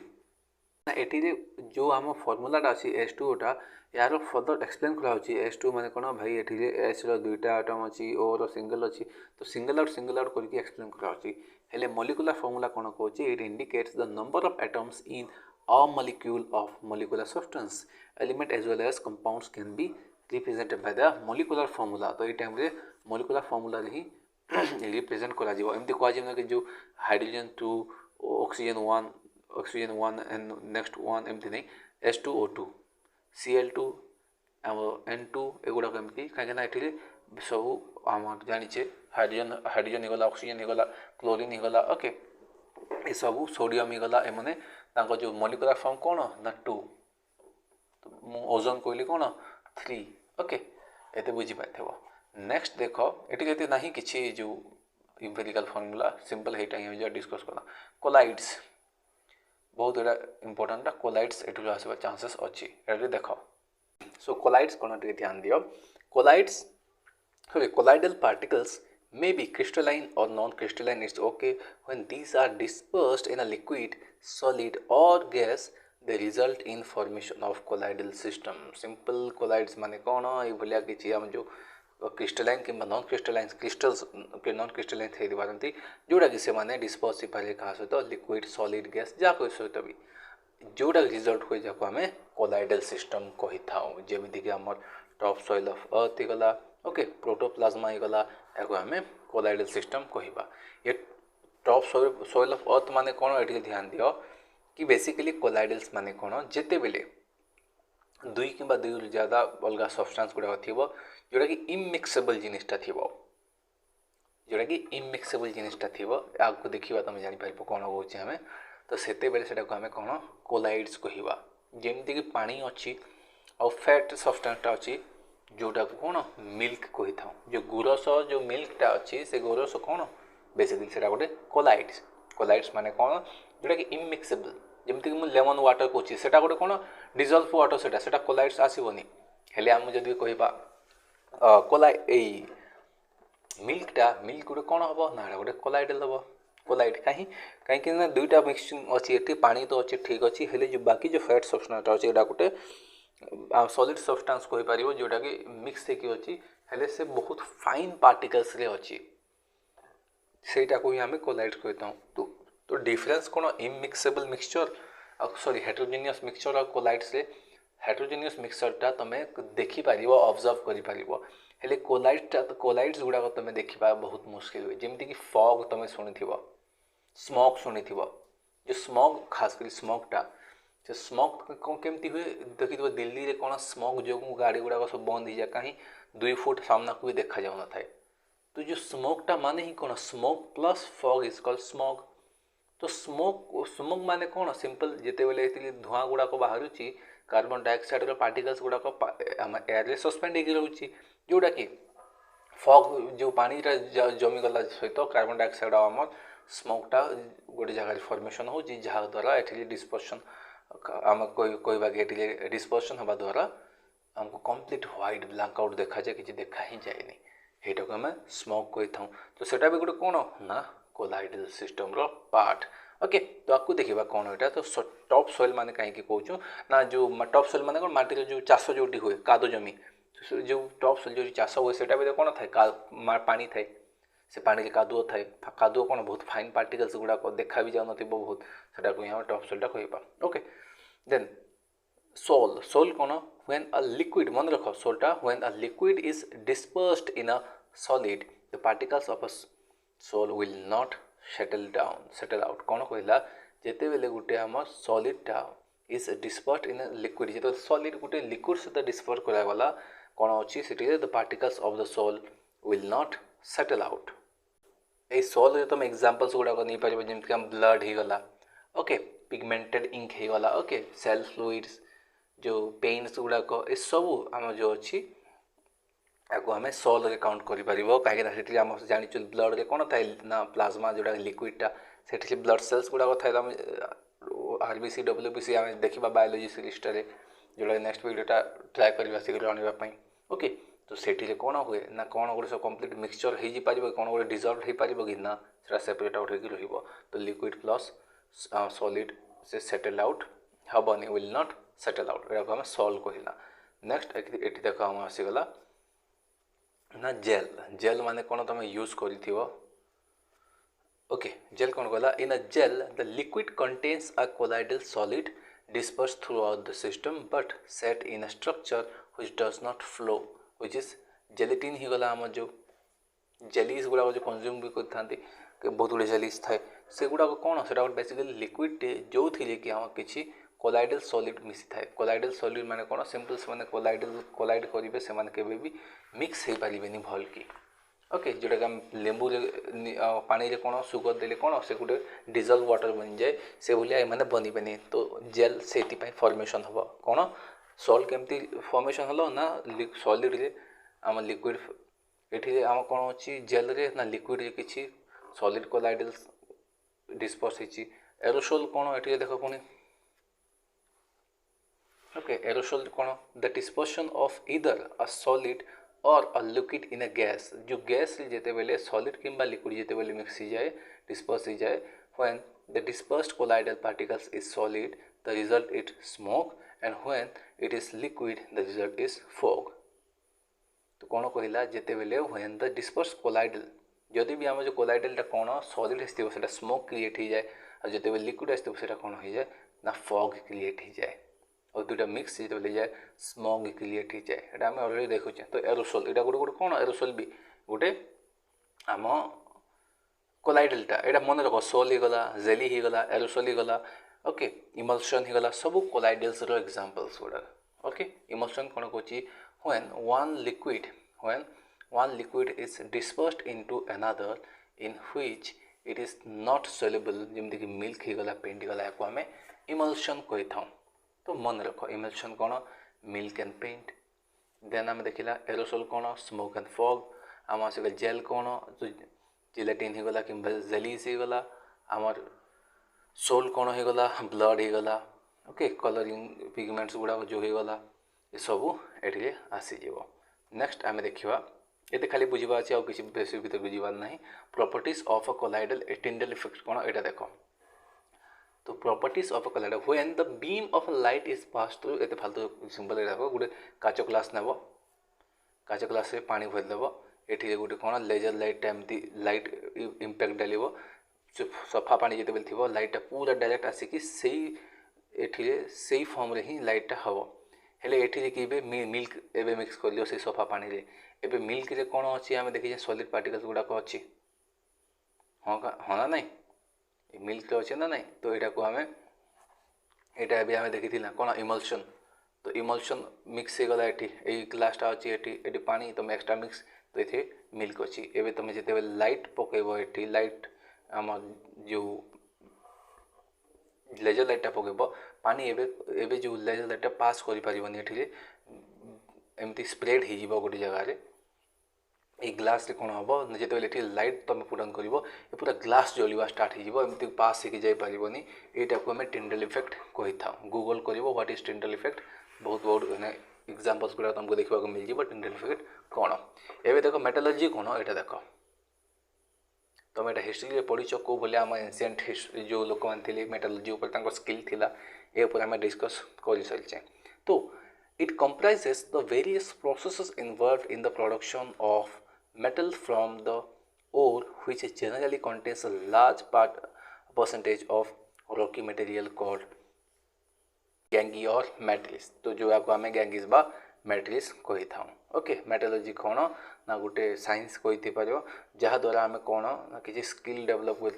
ये जो आम फॉर्मूलाटा अच्छी H2O यार फर्दर एक्सप्लेन कराऊँगी H2 माने कौन भाई ये एच रुईटा आटम अच्छी O सिंगल अच्छी तो सिंगल आउट करके एक्सप्लेन कराऊँगी हेले मॉलिक्यूलर फॉर्मूला कौन कहूँ it indicates the number of atoms in a molecule of molecular substance element as well as compounds can be represented by the molecular formula तो ये time रे molecular formula रे ही represent करा जीवो एमती कह जीवना कि जो हाइड्रोजन 2 ऑक्सीजन 1 एंड नेक्स्ट 1 एमती नहीं H2O2 Cl2 N2 एगुड़ा एमती कहीं ये सब आम जाचे हाइड्रोजन होगा ऑक्सीजन होगा क्लोरीन होगा ओके ये सब सोडियम होगा एमने जो मॉलिक्यूलर फॉर्म कौन ना 2 तो ओजोन कहली कौन 3 ओके ये बुझीपार नेक्स्ट देख ये ना कि जो एम्पिरिकल फॉर्मूला सिंपल है डिस्कस करना कोलाइड्स बहुत एटा इंपोर्टेंट कोलाइड्स ये आसवा चांसेस अच्छी ये देख सो कोलाइड्स कौन ध्यान दियो collides colloidal particles may be crystalline or non-crystalline. It's okay when these are dispersed in a liquid, solid or gas. They result in formation of colloidal system. Simple colloids माने कौन ये भलिया किसी हम जो क्रिस्टलाइन कि नॉन क्रिस्टलाइन क्रिस्टल्स के non crystalline थे पारती जोड़ा कि से माने डिस्पर्स ही पारे कहा सहित लिक्विड सॉलिड गैस जा कोई सहित भी जोड़ा रिजल्ट हुए जाको आम कोलाइडल सिस्टम कही था जमीक आम टॉप सॉइल ऑफ अर्थ गला ओके प्रोटोप्लाज्मा गला या आम कोलाइडल सिस्टम कहवा ये टॉप सॉइल ऑफ अर्थ माने कौन ये ध्यान दियो कि बेसिकली कोलाइडल्स माने कौन जिते बेले दुई कि दुई ज्यादा अलग सब्सटेंस गुड़ाक थी जोटा कि इमिक्सेबल जिनिसटा थी जोटा कि इमिक्सेबल जिनिसटा थी आगे देखा तुम जापर कौन कहे आम तो से आम कौन कोलाइड्स कहवा जमती कि पानी अच्छी और फैट सब्सटेंसटा अच्छी जोटा को कौन मिल्क कही था जो गुरस जो मिल्कटा अच्छी से गुरस कौन बेसिकली से गोटे कोलाइड्स माने कौन जोटा कि इमिक्सेबल जमीक मुझे लेमन वाटर कौची से गोटे कौन डिजल्व वाटर से कोलाइड्स आसबनी हेले आम जदि कहवा कोलाइड मिल्कटा मिल्क गोटे कौन हम ना गोटे कोलाइडल हम कोलाइड कहीं कहीं दुईटा मिक्सिंग अच्छी ये पानी तो अच्छे ठीक अच्छी हेले जो बाकी जो फैट सब्सटेंस अच्छे यहाँ गोटे सॉलिड सब्सटेंस कहि पारिबो जोटा कि मिक्स होकी अच्छी हेले से बहुत फाइन पार्टिकल्स रे अच्छी सेटा को ही आम कोलाइड कहता हूँ तो डिफरेंस कौन इमिक्सेबल मिक्सचर सॉरी हेट्रोजेनियस मिक्सचर और कोलाइड्स रे हेट्रोजेनियस मिक्सचरटा तुम देखिपार ऑब्जर्व कर हेले कोलाइड्स गुड़ाक तुम देखा बहुत मुश्किल हुए जमीक फॉग तुम शुणी स्मॉग शुणी जो स्मॉग खासकर स्मॉगटा से स्मॉग कौन केमती हुए देखिए दिल्ली में कौन स्मॉग जो गाड़ी गुड़ाक सब बंद हो जाए कहीं 2 फुट सामना को भी देखा जाऊ न थाए तो जो स्मोकटा माने ही कौन smoke plus fog is called smog तो स्मोक माने कौन सिंपल जिते बेले धुआं गुड़ाक बाहर कार्बन डाइऑक्साइड पार्टिकल्स गुड़ाक एयर सस्पेंड हो रोचे जोटा कि फॉग जो पानी जमीगला सहित कार्बन डाइऑक्साइड आम स्मोकटा गोटे जगह फॉर्मेशन हो जहाँ द्वारा ये डिस्पर्शन आम कहवा कि डिस्पर्शन हवा द्वारा आमको कंप्लीट व्हाइट ब्लैक आउट देखा जाए कि देखा ही जाए यहाँ को आम स्मोक कही था तो सेटा भी गोटे कौन ना कोलाइडल सिस्टम रो पार्ट ओके तो आपको देखा कौन यहाँ तो टॉप सॉइल माने कहीं कहूँ ना जो टॉप सॉइल माने कौन माटी जो चाष जो हुए कादो जमी जो टॉप सॉइल जो चाष हुए सेटा भी कौन थाए पानी थाए से पानी कादुओ थाए कादुओ कौन बहुत फाइन पार्टिकल्स गुड़ाक देखा भी जाऊन बहुत सेटा को यहाँ टॉप सॉइलटा कहवा ओके देन सोल कौन व्हेन अ लिक्विड मन रख सोलटा when a liquid is dispersed in a solid the particles of a soul will not settle out कौन कहला जेते बेले गुटे हम सॉलिड टा इज डिस्पर्स्ड इन लिक्विड जेते सॉलिड गुटे लिक्विड सहित डिस्पर्स करा गला कौन अछि सेठी the particles of the sol will not settle out ए सोल रे तुम एग्जांपल्स गुडा को नहीं पारिबो जेमति हम ब्लड ही गला ओके पिगमेंटेड इंक ही गला ओके सेल फ्लूइड्स जो पेन्स गुडा को ए सब हम जो अछि आपको आम सोल रे काउंट कर कहीं आम जानी ब्लड रे कौन थाए ना प्लाज्मा जोड़ा लिक्विडटा से ब्लड सेल्स गुड़ाक थाए आरबीसी डब्ल्यूबीसी आम देखा बायोलोजी सीरीजटारे जोड़ा नेक्स्ट वीडियोटा ट्राए करवा शीघ्र आने ओके तो सेठी कौन हुए ना कौन गोटे सब कम्प्लीट मिक्सचर हो पार कौन गोटे डिजल्व हो पार कि ना से सेपरेट आउट हो तो लिक्विड प्लस सॉलिड से सेटल आउट हेनी विल नॉट सेटल आउट यहाँ आम सॉल्व कहला नेक्स्ट ये देख आम आसीगला ना जेल जेल माने कौन तुम यूज कर ओके जेल कौन कहला in a gel the liquid contains a colloidal solid disperse throughout the system but set in a structure which does not flow which is gelatin ही गला आम जो जेलीज गुड़ा जो कंज्यूम भी करते बहुत गुड़े जेलीज थाए से गुड़ाक कौन से बेसिकली लिक्विड जो थी कि आम किसी कोलाइडल सॉलिड मिसी थाए कोलाइडल सॉलिड माने कौन सिंपल से माने कोलाइड करेंगे से माने केबे भी मिक्स हो पारे भल की ओके जोटा कि हम लेंबू पानी रे कौन सुगर देले कौन से गोटे डिजल्व वाटर बन जाए से भाया ये बनी पानी तो जेल से फॉर्मेशन हम कौन सॉल्ट केमती फॉर्मेशन हलो ना सॉलिड रे आम लिक्विड ये आम कौन अच्छी जेल रे ना लिक्विड रे किसी सॉलिड कोलाइडल डिस्पर्स होती एरोसोल कौन ये देख पुणी ओके एरोसोल कौन the dispersion of either a solid और a liquid in a gas जो गैस जिते बेले सॉलिड किंबा लिक्विड जिते बेले मिक्स हो जाए डिस्पर्स हो जाए when the dispersed colloidal particles is solid the result is smoke and when it is liquid the result is fog तो कौन कहला जिते बेले व्हेन द डिस्पर्स्ड कोलाइडल जदि भी आम जो कोलाइडलटा कौन सॉलिड आसो स्मोक क्रिएट हो जाए और जिते बेले लिक्विड आसो कौन हो जाए ना फॉग क्रिएट हो जाए और दुटा मिक्स जो जाए स्मॉग क्रिएट हो जाए ये आम अलरेडी देखुचे तो एरोसोल यहाँ गोटे गोटे कौन एरोसोल भी गोटे आम कोलाइडलटा यहाँ मन रख सोल ही गला जेली ही गला एरोसोल ही गला ओके इमल्सन ही गला सब कोलाइडल्स एग्जांपल्स गुड़ा ओके इमल्सन कौन कहूँ when one liquid is dispersed into another in which it is not soluble जमीक मिल्क ही गला पेंट गला या आम इमल्सन कही था तो मन रख इमल्सन कौन मिल्क एंड पेंट देन आम देखला एरोसोल कौन स्मोक एंड फॉग आम आसगला जेल कौन जो जिलेटिन ही गला कि जेलीज ही गला आमर सोल कौन हो गला ब्लड हो गला ओके कलरिंग पिगमेंट्स गुड़ा जो हो गला ये सब ये आसीज। नेक्स्ट आम देखा ये खाली बुझा अच्छे किसी बेस भर बुझार ना properties of a colloidal Tyndall effect कौन यहाँ देख। तो properties of a colloidal when the beam of light is pass through ये फालतू सिंपल देखो गोटे काच ग्लास नेब काच ग्लास रे पानी भरदेव ये गोटे कौन लेजर लाइट एमती लाइट इम्पैक्ट डाल सफा पानी जिते थी लाइटा पूरा डायरेक्ट आसिकी से फॉर्म रे ही लाइटा हम हेले ये मिल्क एवं मिक्स कर लियो से सफा पानी रे एबे मिल्क रे कौन अच्छी आम देखिए सॉलिड पार्टिकल्स गुड़ाक अच्छी हाँ हाँ ना नहीं मिल्क अच्छे ना नहीं तो यहाँ को आम यहाँ आम देखी कौन इमल्सन तो इमल्सन मिक्स हो गला ये ग्लासटा अच्छी ये पानी तुम एक्सट्रा मिक्स तो ये मिल्क अच्छी एवं तुम जिते लाइट पकेब ये लाइट आम जो लेजर लाइटा पकेब पानी एवं जो लेजर लाइटा पास कर पारन ये एमती स्प्रेड हो गोटे जगार ये ग्लास कौन हम जो लाइट तुम पुटन कर पूरा ग्लास जलिवा स्टार्ट होमती पास होगी जापरनी यहाँ को आम टिंडल इफेक्ट कही था गूगल कर व्हाट इज टिंडल इफेक्ट बहुत बहुत एग्जांपल्स गुड़ा तुमको देखा मिल जाए टिंडल इफेक्ट कौन एवं देख मेटालर्जी कौन यहाँ देख तुम यहाँ हिस्ट्री पढ़ीच कौ बोले आम एनसीएंट हिस्ट्री जो लोक मैंने मेटालर्जी स्किल थिला ये आम डिस्कस कर सारी। तो it comprises the various processes involved in the production of metal from the ore which generally contains a large percentage of rocky material called gangue or matrix। तो जो आपको आम गैंगीज बा मैट्रिक्स कही था ओके मेटालर्जी कौन ना गोटे साइंस कही पार जहाँद्वारा आम कौन ना किसी स्किल डेभलप कर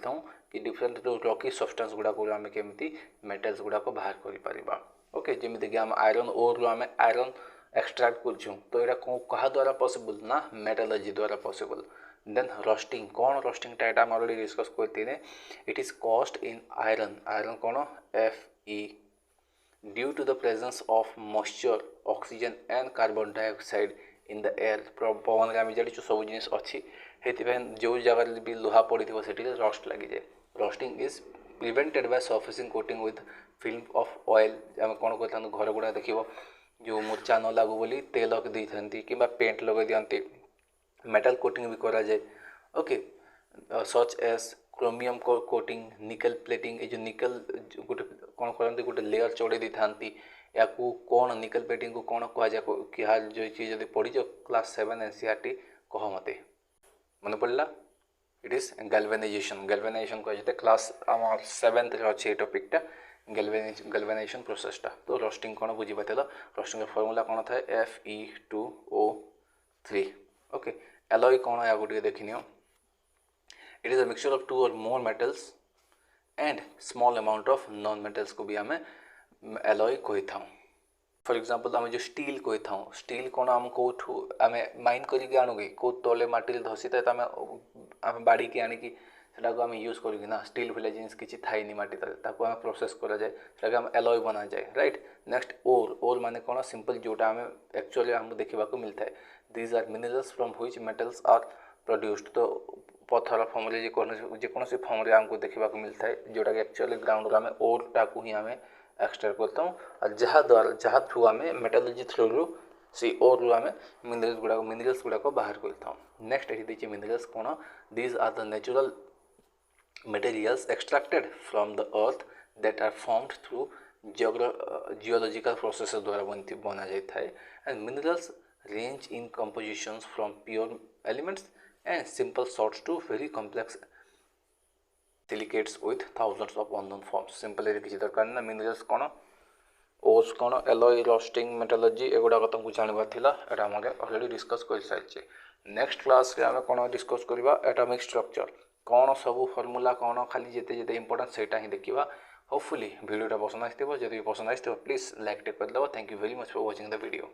कि डिफरेंट जो रॉकी सब्सटेंस गुड़ाक आम केमी मेटल्स गुड़ाक बाहर कर ओके जमीक आम आयरन ओर आम आयरन एक्सट्राक्ट कर तो यहाँ क्या द्वारा पॉसिबल ना मेटालर्जी द्वारा पॉसिबल। देन रस्टिंग कौन रस्टिंग टाइट आम ऑलरेडी डिस्कस करते it is caused in iron iron कौन Fe due to the presence of moisture oxygen and carbon dioxide in the air पवन आम जाचु सब जिन अच्छी जो जगह भी लुहा पड़ी से रस्ट लगी जाए। Rusting is prevented by surfacing coating with film of oil आम कौन कर घर गुड़ा देख जो मूर्चा न लागू बोली तेल दे था कि पेंट लगे दिखती मेटल कोटिंग भी करा जाए okay such as chromium coating nickel plating ये जो निकल गोटे कौन करते गोटे लेयर चढ़े दी था या कौन निकल प्लेटिंग को कौन कहुए क्या जो चीज जब पढ़ी क्लास 7 NCERT कह मत मन पड़ा इट इज गैल्वेनाइजेशन गैल्वेनाइजेशन कहते क्लास आम 7th अच्छे टॉपिकटा गैल्वेनाइजेशन प्रोसेसटा। तो रस्टिंग कौन बुझी पाल रस्टिंग फॉर्मूला कौन था Fe2O3 ओके एलॉय कौन या गोटे देखनी it is a mixture of 2 or more metals and small amount of non metals को भी आम एलॉय कही था। फॉर एग्जांपल आम जो स्टील कही था स्टील कौन आम कौटू आम माइन करके आणुगे कौ तले माटी धसी था आम बाड़ी की आणिकी को आम यूज करना स्टील भले जिन किसी थाई माटी आम प्रोसेस करा जाए आम एलॉय बना जाए राइट। नेक्स्ट ओर ओर माने कौन सिंपल जोटा आम एक्चुअली आमको देखा मिलता है these are minerals from which metals are produced. तो पत्थर फॉर्म जेकोसी फॉर्म आमको देखा मिलता है जोटा कि एक्चुअली ग्राउंड आम ओरटा को ही आम एक्सट्रैक्ट करता और जहाँ थ्रू आम मेटालर्जी थ्रू से ओर रू आम मिनरल्स गुड़ाक बाहर करता। नेक्स्ट ये देखिए मिनरल्स कौन these are the natural materials extracted from the earth that are formed through geological processes द्वारा बना जाता है and minerals range in compositions from pure elements and simple salts to very complex silicates with thousands of unknown forms। Simple किसी दरकार ना minerals कौन ores कौन alloy rusting metallurgy एगुड़ा तुमको जानवर थिला एटा आम ऑलरेडी डिस्कस कर सारी। नेक्स्ट क्लास रे आम कौन डिस्कस करबा एटॉमिक स्ट्रक्चर कौन सब फॉर्मूला कौन खाली जिते जिते इंपोर्टेंट सेटा ही देखा। होपफुली वीडियोटा पसंद आसो जब पसंद आसो प्लीज लाइक टे करदेव। Thank you very much for watching the video.